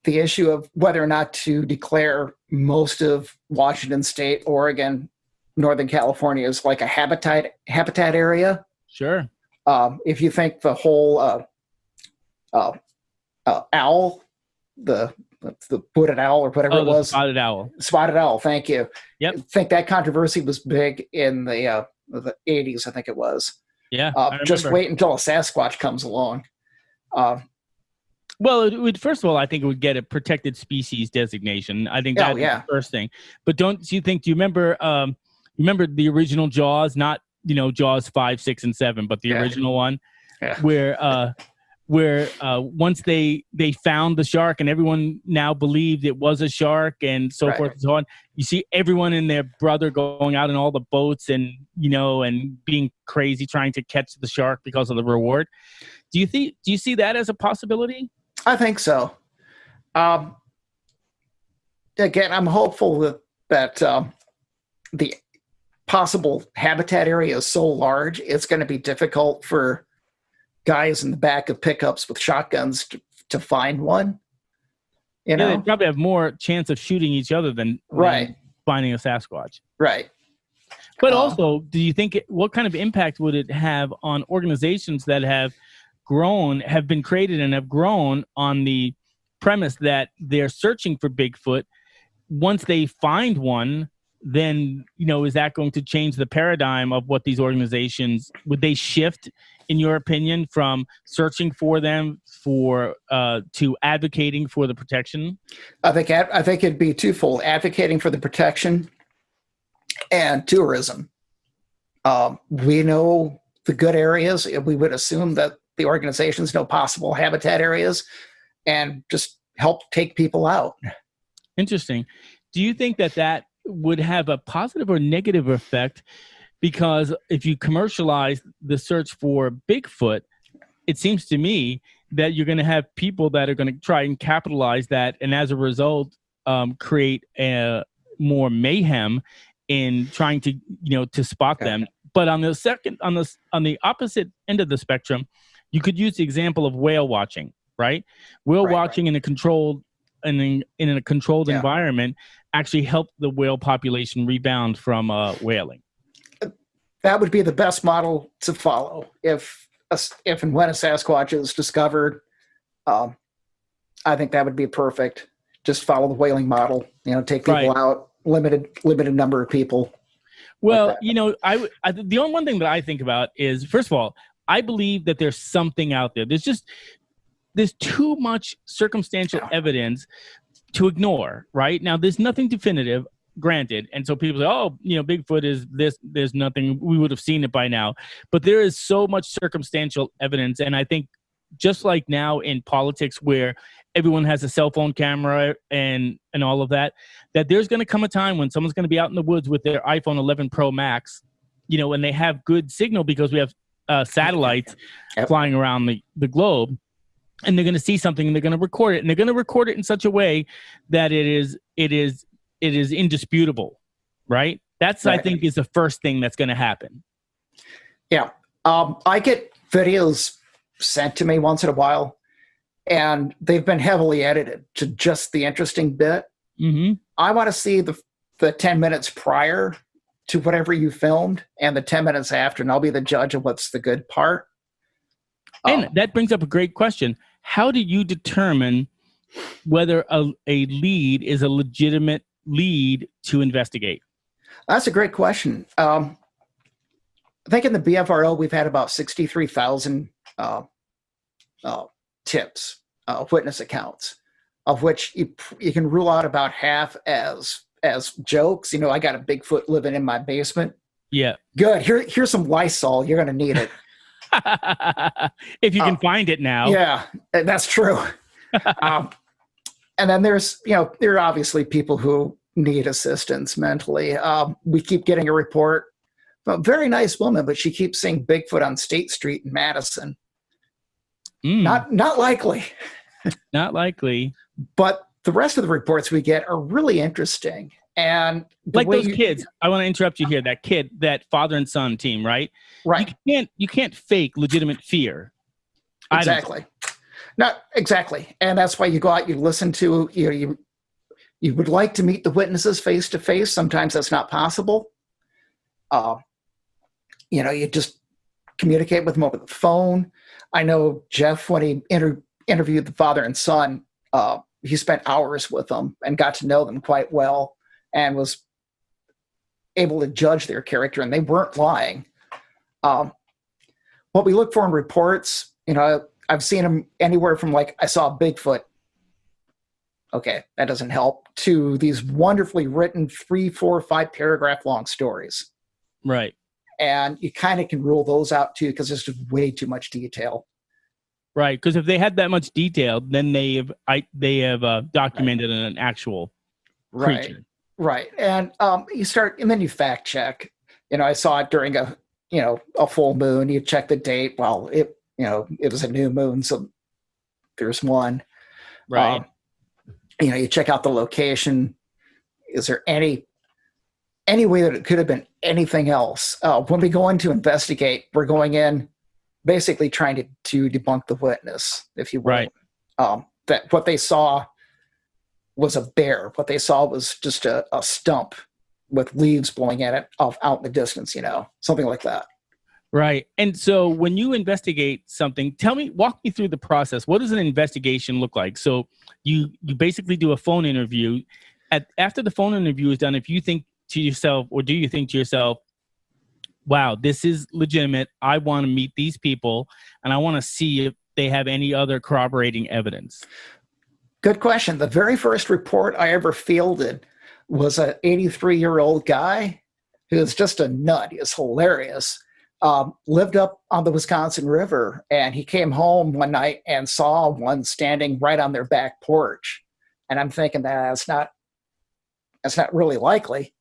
Speaker 2: issue of whether or not to declare most of Washington State, Oregon, Northern California is like a habitat area.
Speaker 3: Sure.
Speaker 2: If you think the whole owl, the hooded owl or whatever it was,
Speaker 3: spotted owl.
Speaker 2: Thank you.
Speaker 3: Yep.
Speaker 2: I think that controversy was big in the 80s. I think it was.
Speaker 3: Yeah.
Speaker 2: Just wait until a Sasquatch comes along.
Speaker 3: Well, it would, first of all, I think it would get a protected species designation. I think that's the first thing. But do you remember the original Jaws, not, Jaws 5, 6, and 7, but the original one where once they found the shark and everyone now believed it was a shark and so forth and so on, you see everyone and their brother going out in all the boats and, and being crazy trying to catch the shark because of the reward. Do you see that as a possibility?
Speaker 2: I think so. Again, I'm hopeful that the possible habitat area is so large, it's going to be difficult for guys in the back of pickups with shotguns to find one. They
Speaker 3: probably have more chance of shooting each other than finding a Sasquatch.
Speaker 2: Right.
Speaker 3: But also, do you think what kind of impact would it have on organizations that have been created and have grown on the premise that they're searching for Bigfoot? Once they find one, then, is that going to change the paradigm of what these organizations, would they shift, in your opinion, from searching for them to advocating for the protection?
Speaker 2: I think it'd be twofold: advocating for the protection and tourism. We know the good areas. We would assume that the organizations know possible habitat areas and just help take people out.
Speaker 3: Interesting. Do you think that would have a positive or negative effect? Because if you commercialize the search for Bigfoot, it seems to me that you're going to have people that are going to try and capitalize that, and as a result, create more mayhem in trying to to spot them. But on the opposite end of the spectrum, you could use the example of whale watching, right? Whale watching in a controlled environment actually helped the whale population rebound from whaling.
Speaker 2: That would be the best model to follow if and when a Sasquatch is discovered. I think that would be perfect. Just follow the whaling model. Take people out, limited number of people.
Speaker 3: Well, the only one thing that I think about is, first of all, I believe that there's something out there. There's too much circumstantial evidence to ignore, right? Now, there's nothing definitive, granted. And so people say, Bigfoot is this, there's nothing, we would have seen it by now. But there is so much circumstantial evidence. And I think just like now in politics where everyone has a cell phone camera and all of that there's going to come a time when someone's going to be out in the woods with their iPhone 11 Pro Max, and they have good signal because we have satellites flying around the globe, and they're going to see something and they're going to record it, and they're going to record it in such a way that it is indisputable, right? That's I think is the first thing that's going to happen.
Speaker 2: Yeah. I get videos sent to me once in a while, and they've been heavily edited to just the interesting bit.
Speaker 3: Mm-hmm.
Speaker 2: I want to see the 10 minutes prior to whatever you filmed and the 10 minutes after, and I'll be the judge of what's the good part.
Speaker 3: And that brings up a great question. How do you determine whether a lead is a legitimate lead to investigate?
Speaker 2: That's a great question. I think in the BFRO, we've had about 63,000 tips, witness accounts, of which you can rule out about half as jokes. I got a Bigfoot living in my basement.
Speaker 3: Yeah.
Speaker 2: Good. Here's some Lysol. You're going to need it.
Speaker 3: If you can find it now.
Speaker 2: Yeah, that's true. And then there are obviously people who need assistance mentally. We keep getting a report from a very nice woman, but she keeps seeing Bigfoot on State Street in Madison. Not likely.
Speaker 3: Not likely.
Speaker 2: But the rest of the reports we get are really interesting. And
Speaker 3: like those kids, I want to interrupt you here. That kid, that father and son team, right?
Speaker 2: Right.
Speaker 3: You can't fake legitimate fear.
Speaker 2: Exactly. Not exactly. And that's why you go out, you listen to, you would like to meet the witnesses face to face. Sometimes that's not possible. You just communicate with them over the phone. I know Jeff, when he interviewed the father and son, he spent hours with them and got to know them quite well and was able to judge their character, and they weren't lying. What we look for in reports,
Speaker 1: I've seen them anywhere from like, I saw a Bigfoot. Okay, that doesn't help. To these wonderfully written 3, 4, 5 paragraph long stories.
Speaker 3: Right.
Speaker 1: And you kind of can rule those out too, because there's just way too much detail.
Speaker 3: Right. Because if they had that much detail, then they have documented an actual creature.
Speaker 1: Right. And and then you fact check. I saw it during a full moon. You check the date. Well, it was a new moon, so there's one.
Speaker 3: Right.
Speaker 1: You check out the location. Is there any way that it could have been anything else? When we go in to investigate, we're going in basically trying to debunk the witness, if you will.
Speaker 3: Right.
Speaker 1: That what they saw was a bear. What they saw was just a stump with leaves blowing at it out in the distance, something like that.
Speaker 3: Right. And so when you investigate something, walk me through the process. What does an investigation look like? So you basically do a phone interview. After the phone interview is done, if you think to yourself, or do you think to yourself, wow, this is legitimate. I want to meet these people and I want to see if they have any other corroborating evidence.
Speaker 1: Good question. The very first report I ever fielded was an 83-year-old guy who is just a nut. He is hilarious. Lived up on the Wisconsin River, and he came home one night and saw one standing right on their back porch. And I'm thinking that's not really likely.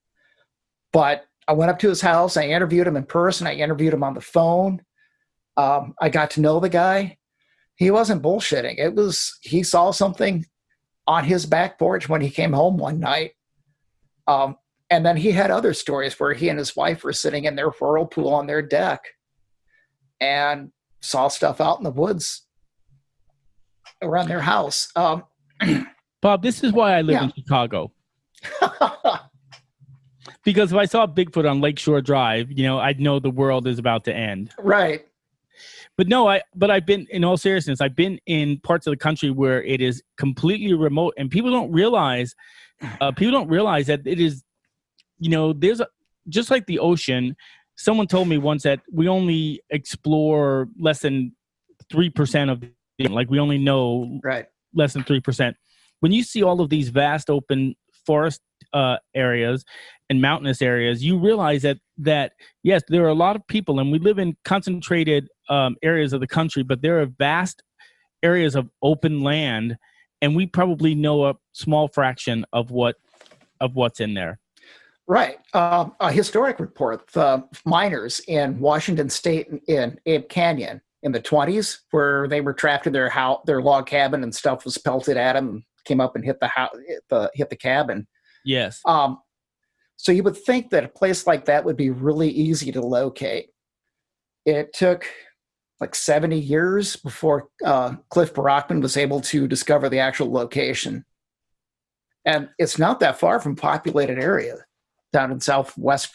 Speaker 1: But I went up to his house. I interviewed him in person. I interviewed him on the phone. I got to know the guy. He wasn't bullshitting. He saw something on his back porch when he came home one night. And then he had other stories where he and his wife were sitting in their whirlpool on their deck and saw stuff out in the woods around their house.
Speaker 3: Bob, this is why I live in Chicago. Because if I saw Bigfoot on Lakeshore Drive, I'd know the world is about to end.
Speaker 1: Right.
Speaker 3: But no, I've been, in all seriousness, I've been in parts of the country where it is completely remote, and people don't realize that it is, just like the ocean. Someone told me once that we only explore less than 3% of we only know less than 3%. When you see all of these vast open forest areas and mountainous areas, you realize that yes, there are a lot of people, and we live in concentrated areas of the country, but there are vast areas of open land, and we probably know a small fraction of what's in there.
Speaker 1: Right. A historic report, the miners in Washington State in Abe Canyon in the 1920s, where they were trapped in their log cabin and stuff was pelted at them and came up and hit the cabin.
Speaker 3: Yes.
Speaker 1: So you would think that a place like that would be really easy to locate. It took like 70 years before Cliff Brockman was able to discover the actual location. And it's not that far from populated area down in southwest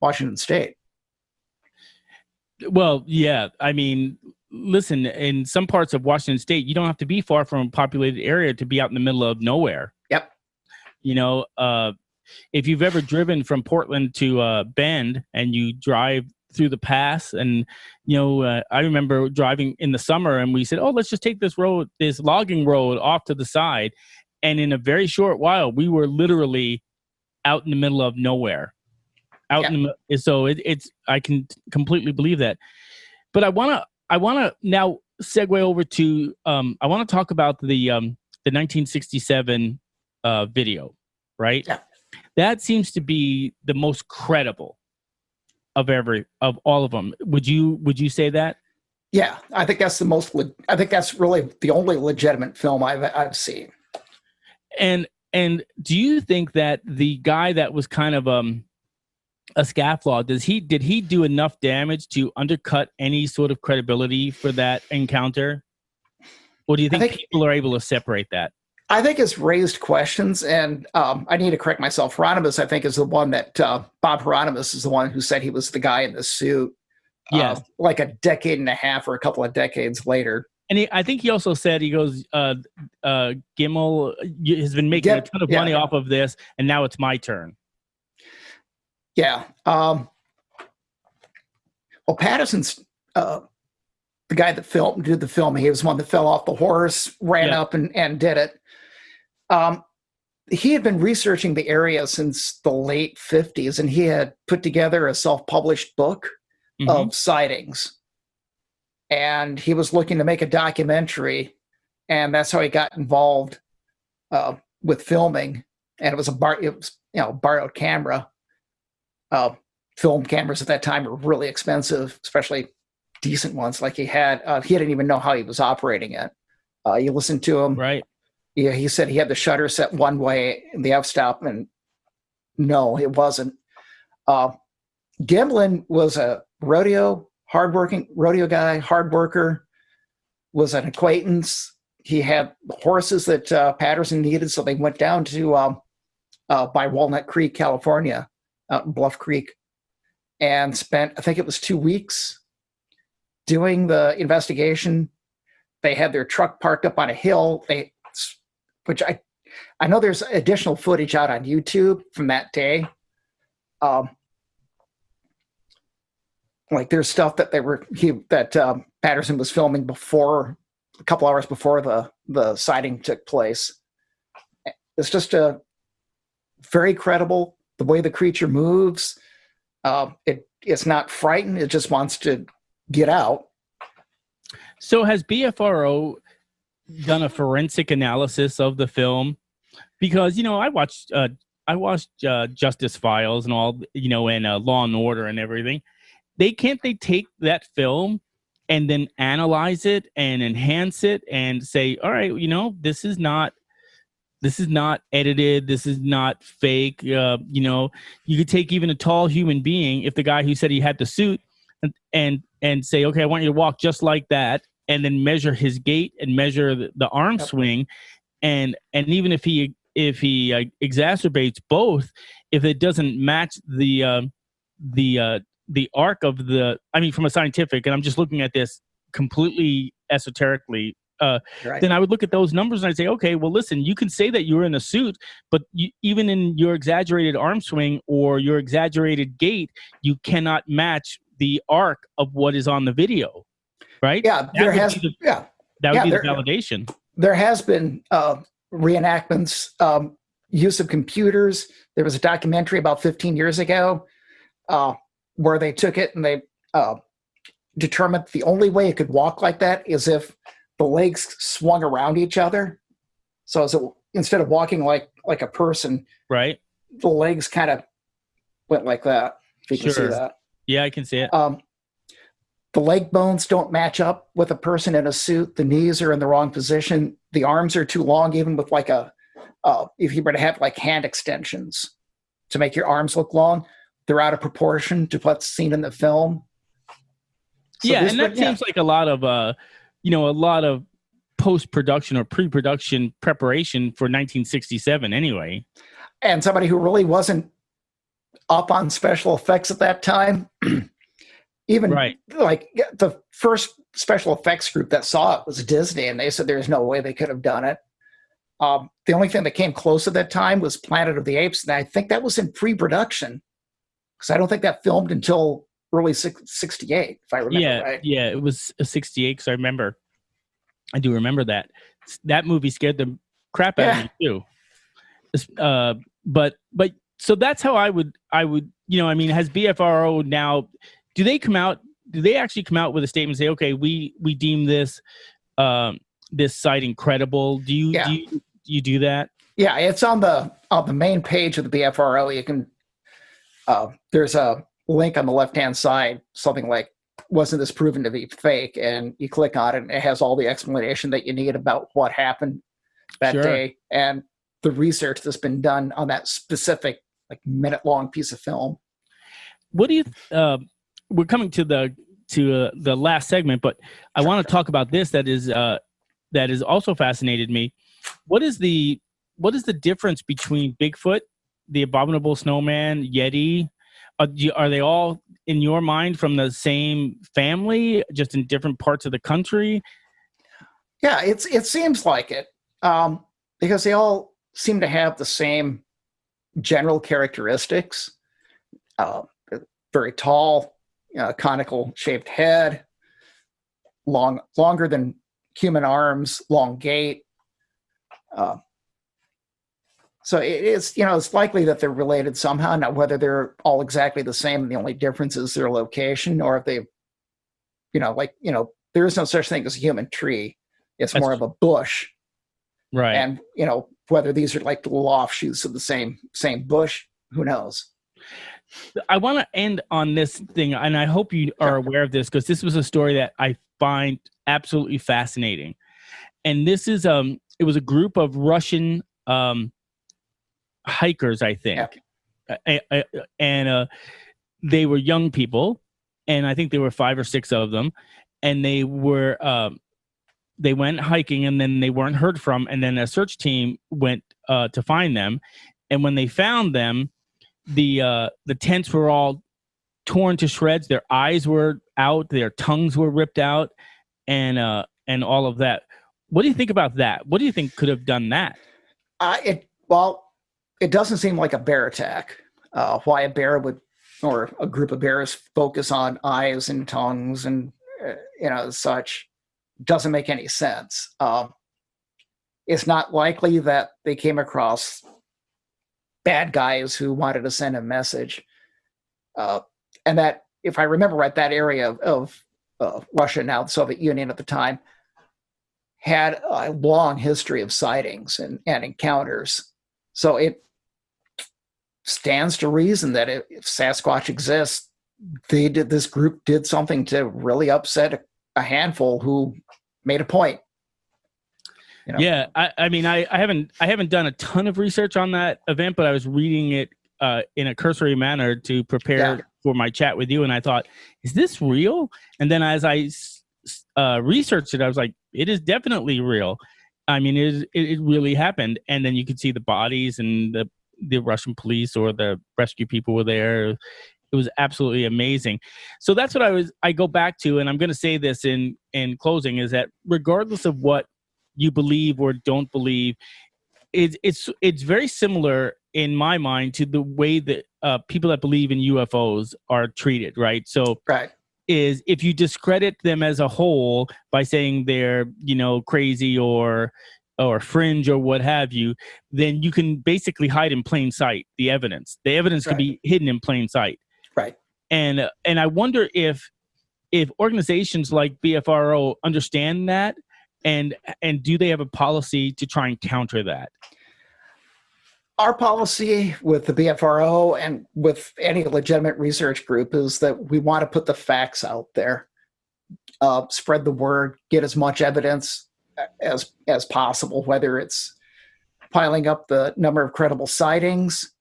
Speaker 1: Washington State.
Speaker 3: Well, yeah. I mean, listen, in some parts of Washington State, you don't have to be far from a populated area to be out in the middle of nowhere.
Speaker 1: Yep.
Speaker 3: If you've ever driven from Portland to Bend and you drive through the pass, and I remember driving in the summer, and we said, "Oh, let's just take this logging road off to the side," and in a very short while, we were literally out in the middle of nowhere. So it's I can completely believe that. But I wanna now segue over to I want to talk about the 1967 video, right? Yeah. That seems to be the most credible of all of them. Would you say that?
Speaker 1: Yeah, I think that's I think that's really the only legitimate film I've seen.
Speaker 3: And do you think that the guy that was kind of a scafflaw, did he do enough damage to undercut any sort of credibility for that encounter? Or do you think people are able to separate that?
Speaker 1: I think it's raised questions, and I need to correct myself. Hieronymus, I think, is the one that Bob Hieronymus is the one who said he was the guy in the suit.
Speaker 3: Yes,
Speaker 1: like a decade and a half or a couple of decades later.
Speaker 3: And I think he also said, he goes, Gimmel has been making a ton of money off of this, and now it's my turn. Yeah.
Speaker 1: Well, Patterson's the the guy that did the filming. He was one that fell off the horse, ran up and did it. He had been researching the area since the late 50s, and he had put together a self-published book of sightings. And he was looking to make a documentary, and that's how he got involved with filming. And it was borrowed camera. Film cameras at that time were really expensive, especially decent ones like he had. He didn't even know how he was operating it. You listen to him.
Speaker 3: Right.
Speaker 1: Yeah, he said he had the shutter set one way in the f-stop, and no, it wasn't. Gimlin was a hardworking rodeo guy, hard worker, was an acquaintance. He had horses that Patterson needed, so they went down to by Walnut Creek, California, out in Bluff Creek, and spent, I think it was 2 weeks, doing the investigation. They had their truck parked up on a hill. Which I know there's additional footage out on YouTube from that day. Like there's stuff that Patterson was filming before, a couple hours before the sighting took place. It's just very credible. The way the creature moves, it's not frightened. It just wants to get out.
Speaker 3: So has BFRO done a forensic analysis of the film? Because I watched Justice Files and all, and Law and Order and everything. They take that film and then analyze it and enhance it and say, all right, this is not edited, this is not fake. You could take even a tall human being, if the guy who said he had the suit, and say, okay, I want you to walk just like that, and then measure his gait and measure the arm swing, and even if he exacerbates both, if it doesn't match the arc of from a scientific, and I'm just looking at this completely esoterically, then I would look at those numbers and I'd say, okay, well, listen, you can say that you were in a suit, but even in your exaggerated arm swing or your exaggerated gait, you cannot match the arc of what is on the video, right?
Speaker 1: Yeah,
Speaker 3: that would be the validation.
Speaker 1: There has been reenactments, use of computers. There was a documentary about 15 years ago where they took it and they determined the only way it could walk like that is if the legs swung around each other. So instead of walking like a person,
Speaker 3: right,
Speaker 1: the legs kind of went like that. If you can see that.
Speaker 3: Yeah, I can see it.
Speaker 1: The leg bones don't match up with a person in a suit. The knees are in the wrong position. The arms are too long, even with if you were to have like hand extensions to make your arms look long, they're out of proportion to what's seen in the film. So
Speaker 3: and that seems like a lot of post-production or pre-production preparation for 1967 anyway.
Speaker 1: And somebody who really wasn't up on special effects at that time, even like the first special effects group that saw it was Disney, and they said there's no way they could have done it. The only thing that came close at that time was Planet of the Apes, and I think that was in pre-production because I don't think that filmed until early 68, if I remember right.
Speaker 3: Yeah, it was 68 because I do remember that. That movie scared the crap out of me too. But so that's how I would has BFRO now, do they actually come out with a statement and say, okay, we deem this sighting credible? Do you do that?
Speaker 1: Yeah, it's on the main page of the BFRO. You can there's a link on the left-hand side, something like, wasn't this proven to be fake? And you click on it and it has all the explanation that you need about what happened that day and the research that's been done on that specific minute-long piece of film.
Speaker 3: What do you we're coming to the last segment, but I want to talk about this that is also fascinated me. What is the difference between Bigfoot, the abominable snowman, Yeti? Are they all, in your mind, from the same family, just in different parts of the country?
Speaker 1: Yeah, it seems like it, because they all seem to have the same general characteristics. Very tall, conical shaped head, longer than human arms, long gait. So it's, it's likely that they're related somehow. Now, whether they're all exactly the same, and the only difference is their location, or if they, there is no such thing as a human tree. It's more of a bush.
Speaker 3: Right.
Speaker 1: And, whether these are like little offshoots of the same bush, who knows?
Speaker 3: I want to end on this thing, and I hope you are aware of this, because this was a story that I find absolutely fascinating. And this is, it was a group of Russian hikers, I think. And they were young people, and I think there were 5 or 6 of them, and they went hiking, and then they weren't heard from, and then a search team went to find them. And when they found them, the tents were all torn to shreds, their eyes were out, their tongues were ripped out, and all of that. What do you think about that? What do you think could have done that?
Speaker 1: It doesn't seem like a bear attack. Why a bear would, or a group of bears, focus on eyes and tongues and such, doesn't make any sense. It's not likely that they came across bad guys who wanted to send a message. And that, if I remember right, that area of Russia, now the Soviet Union at the time, had a long history of sightings and encounters. So it stands to reason that if Sasquatch exists, this group did something to really upset a handful who made a point.
Speaker 3: Yeah, I mean, I haven't done a ton of research on that event, but I was reading it in a cursory manner to prepare for my chat with you, and I thought, is this real? And then as I researched it, I was like, it is definitely real. I mean, it really happened. And then you could see the bodies, and the Russian police or the rescue people were there. It was absolutely amazing. So that's what I go back to, and I'm going to say this in closing, is that regardless of what you believe or don't believe, it's very similar in my mind to the way that people that believe in UFOs are treated, right? So is if you discredit them as a whole by saying they're, crazy or fringe or what have you, then you can basically hide in plain sight the evidence. The evidence can be hidden in plain sight.
Speaker 1: Right.
Speaker 3: And I wonder if organizations like BFRO understand that, and do they have a policy to try and counter that?
Speaker 1: Our policy with the BFRO and with any legitimate research group is that we want to put the facts out there, spread the word, get as much evidence as possible, whether it's piling up the number of credible sightings,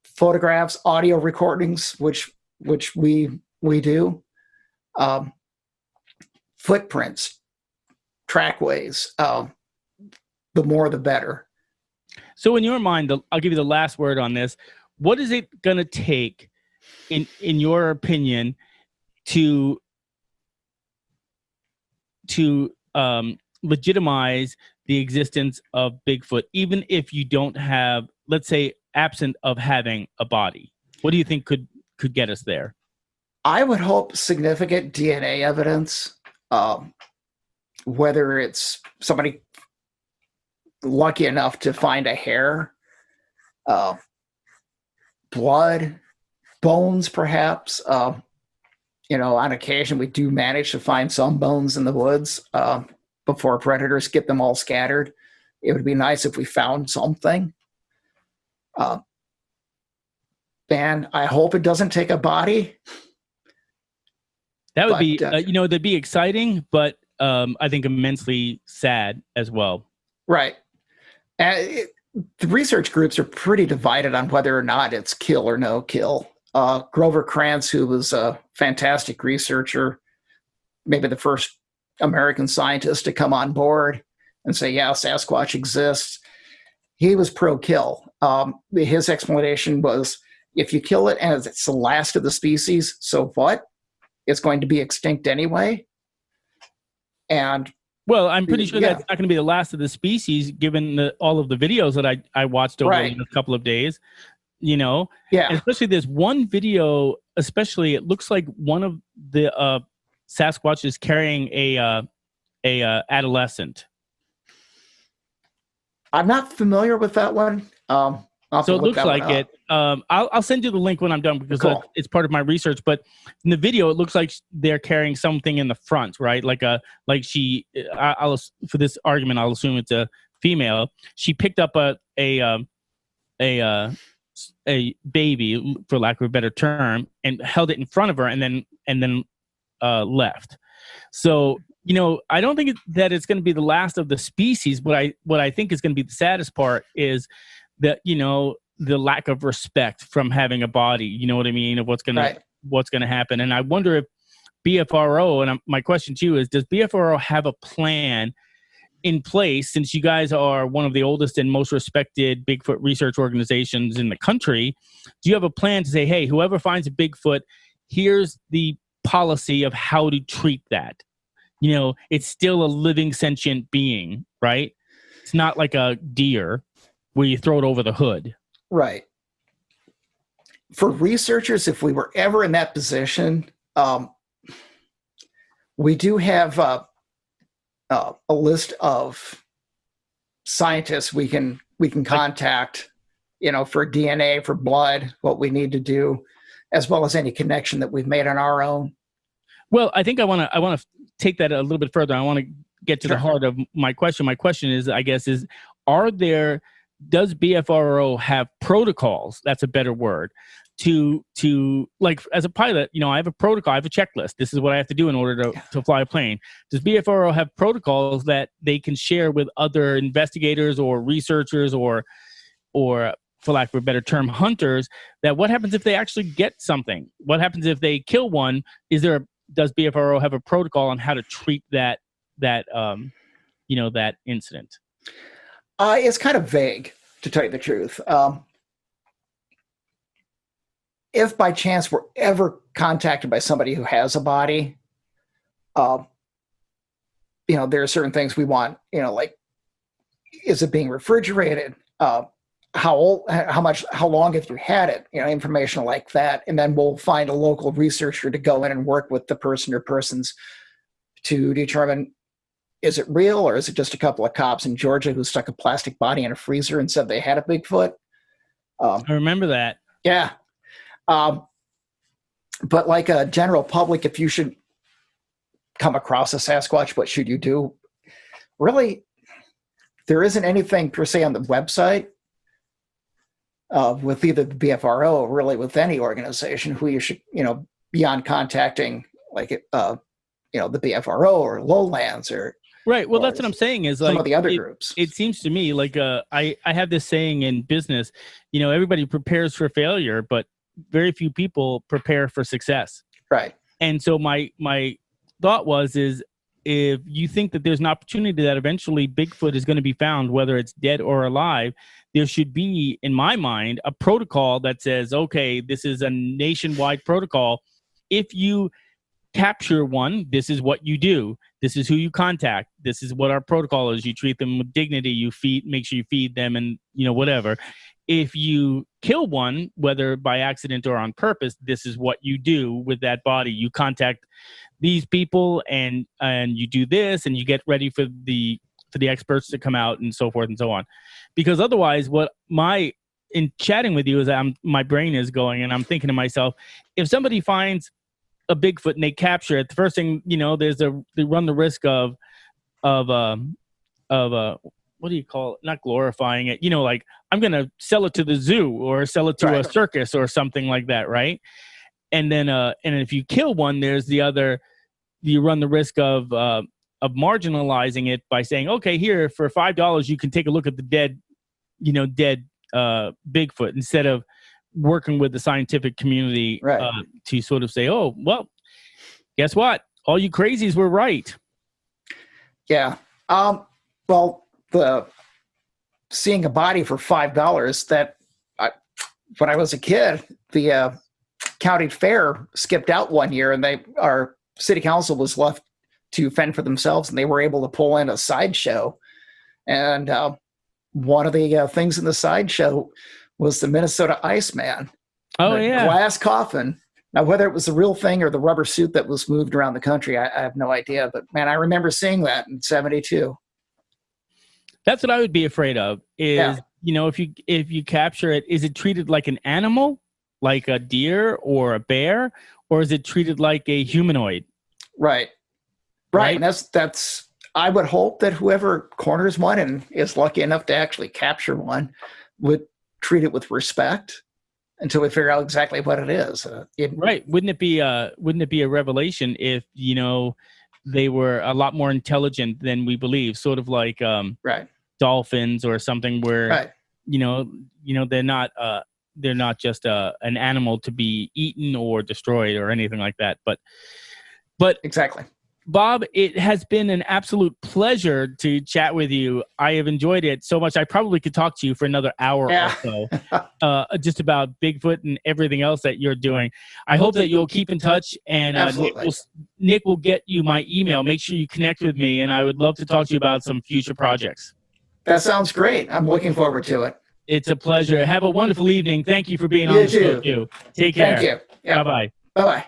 Speaker 1: photographs, audio recordings, which we do, footprints, trackways. The more, the better.
Speaker 3: So in your mind, I'll give you the last word on this. What is it going to take, in your opinion, to legitimize the existence of Bigfoot, even if you don't have, let's say, absent of having a body? What do you think could get us there?
Speaker 1: I would hope significant DNA evidence, whether it's somebody lucky enough to find a hair, blood, bones, perhaps. On occasion, we do manage to find some bones in the woods before predators get them all scattered. It would be nice if we found something. And I hope it doesn't take a body.
Speaker 3: That would be, that'd be exciting, but I think immensely sad as well.
Speaker 1: Right. The research groups are pretty divided on whether or not it's kill or no kill. Grover Krantz, who was a fantastic researcher, maybe the first American scientist to come on board and say, yeah, Sasquatch exists, he was pro-kill. His explanation was, if you kill it and it's the last of the species, so what? It's going to be extinct anyway. And
Speaker 3: well, I'm pretty sure that's not going to be the last of the species, given all of the videos that I watched over a couple of days. And especially this one video, especially, it looks like one of the Sasquatch is carrying a adolescent.
Speaker 2: I'm not familiar with that one.
Speaker 3: So it looks like it. I'll send you the link when I'm done because
Speaker 2: Cool.
Speaker 3: it's part of my research. But in the video, it looks like they're carrying something in the front, right? I'll for this argument, I'll assume it's a female. She picked up a baby, for lack of a better term, and held it in front of her, and then left. So I don't think that it's going to be the last of the species. What I think is going to be the saddest part is that the lack of respect from having a body. You know what I mean? Of what's gonna happen. And I wonder if BFRO, and my question to you is, does BFRO have a plan in place, since you guys are one of the oldest and most respected Bigfoot research organizations in the country? Do you have a plan to say, hey, whoever finds a Bigfoot, here's the policy of how to treat that? It's still a living sentient being, right? It's not like a deer where you throw it over the hood.
Speaker 2: Right. For researchers, if we were ever in that position, we do have a list of scientists we can contact, for DNA, for blood, what we need to do, as well as any connection that we've made on our own.
Speaker 3: Well, I think I want to take that a little bit further. I want to get to the heart of my question. My question is, does BFRO have protocols? That's a better word. To like, as a pilot, I have a protocol, I have a checklist. This is what I have to do in order to fly a plane. Does BFRO have protocols that they can share with other investigators or researchers or for lack of a better term, hunters, that what happens if they actually get something? What happens if they kill one? Does BFRO have a protocol on how to treat that incident?
Speaker 2: It's kind of vague, to tell you the truth. If by chance we're ever contacted by somebody who has a body, there are certain things we want, like, is it being refrigerated? How old, how long have you had it? Information like that. And then we'll find a local researcher to go in and work with the person or persons to determine, is it real, or is it just a couple of cops in Georgia who stuck a plastic body in a freezer and said they had a Bigfoot?
Speaker 3: I remember that.
Speaker 2: Yeah. But like a general public, if you should come across a Sasquatch, what should you do? Really, there isn't anything per se on the website with either the BFRO or really with any organization who you should, beyond contacting like, the BFRO or Lowlands or.
Speaker 3: Right. Well, that's what I'm saying is, like,
Speaker 2: some of the other groups.
Speaker 3: It seems to me like I have this saying in business, everybody prepares for failure, but very few people prepare for success.
Speaker 2: Right.
Speaker 3: And so my thought is if you think that there's an opportunity that eventually Bigfoot is going to be found, whether it's dead or alive, there should be, in my mind, a protocol that says, okay, this is a nationwide protocol. If you capture one, this is what you do. This is who you contact. This is what our protocol is. You treat them with dignity. Make sure you feed them and, whatever. If you kill one, whether by accident or on purpose, this is what you do with that body. You contact these people and you do this, and you get ready for the experts to come out and so forth and so on. Because otherwise, in chatting with you is my brain is going, and I'm thinking to myself, if somebody finds a Bigfoot and they capture it, the first thing, they run the risk of what do you call it? Not glorifying it, like, I'm going to sell it to the zoo or sell it to a circus or something like that. Right. And then, and if you kill one, there's you run the risk of marginalizing it by saying, okay, here for $5, you can take a look at the dead Bigfoot, instead of working with the scientific community to sort of say, oh, well, guess what? All you crazies were right.
Speaker 2: Yeah. Well, seeing a body for $5 when I was a kid, the county fair skipped out one year, and our city council was left to fend for themselves, and they were able to pull in a sideshow. And one of the things in the sideshow was the Minnesota Iceman.
Speaker 3: Oh, yeah.
Speaker 2: Glass coffin
Speaker 1: Now, whether it was the real thing or the rubber suit that was moved around the country, I have no idea. But man, I remember seeing that in '72.
Speaker 3: That's what I would be afraid of. Is
Speaker 1: Yeah.
Speaker 3: If you capture it, is it treated like an animal, like a deer or a bear, or is it treated like a humanoid?
Speaker 1: Right. And that's. I would hope that whoever corners one and is lucky enough to actually capture one would treat it with respect until we figure out exactly what it is.
Speaker 3: Right. Wouldn't it be a revelation if, they were a lot more intelligent than we believe, sort of like
Speaker 1: Right.
Speaker 3: dolphins or something where,
Speaker 1: Right.
Speaker 3: they're not just an animal to be eaten or destroyed or anything like that. But
Speaker 1: Exactly.
Speaker 3: Bob, it has been an absolute pleasure to chat with you. I have enjoyed it so much. I probably could talk to you for another hour
Speaker 1: Yeah.
Speaker 3: or so, just about Bigfoot and everything else that you're doing. I hope that you'll keep in touch, and Nick will get you my email. Make sure you connect with me, and I would love to talk to you about some future projects.
Speaker 1: That sounds great. I'm looking forward to it.
Speaker 3: It's a pleasure. Have a wonderful evening. Thank you for being on the show, too. Take care.
Speaker 1: Thank you. Yeah.
Speaker 3: Bye-bye.
Speaker 1: Bye-bye.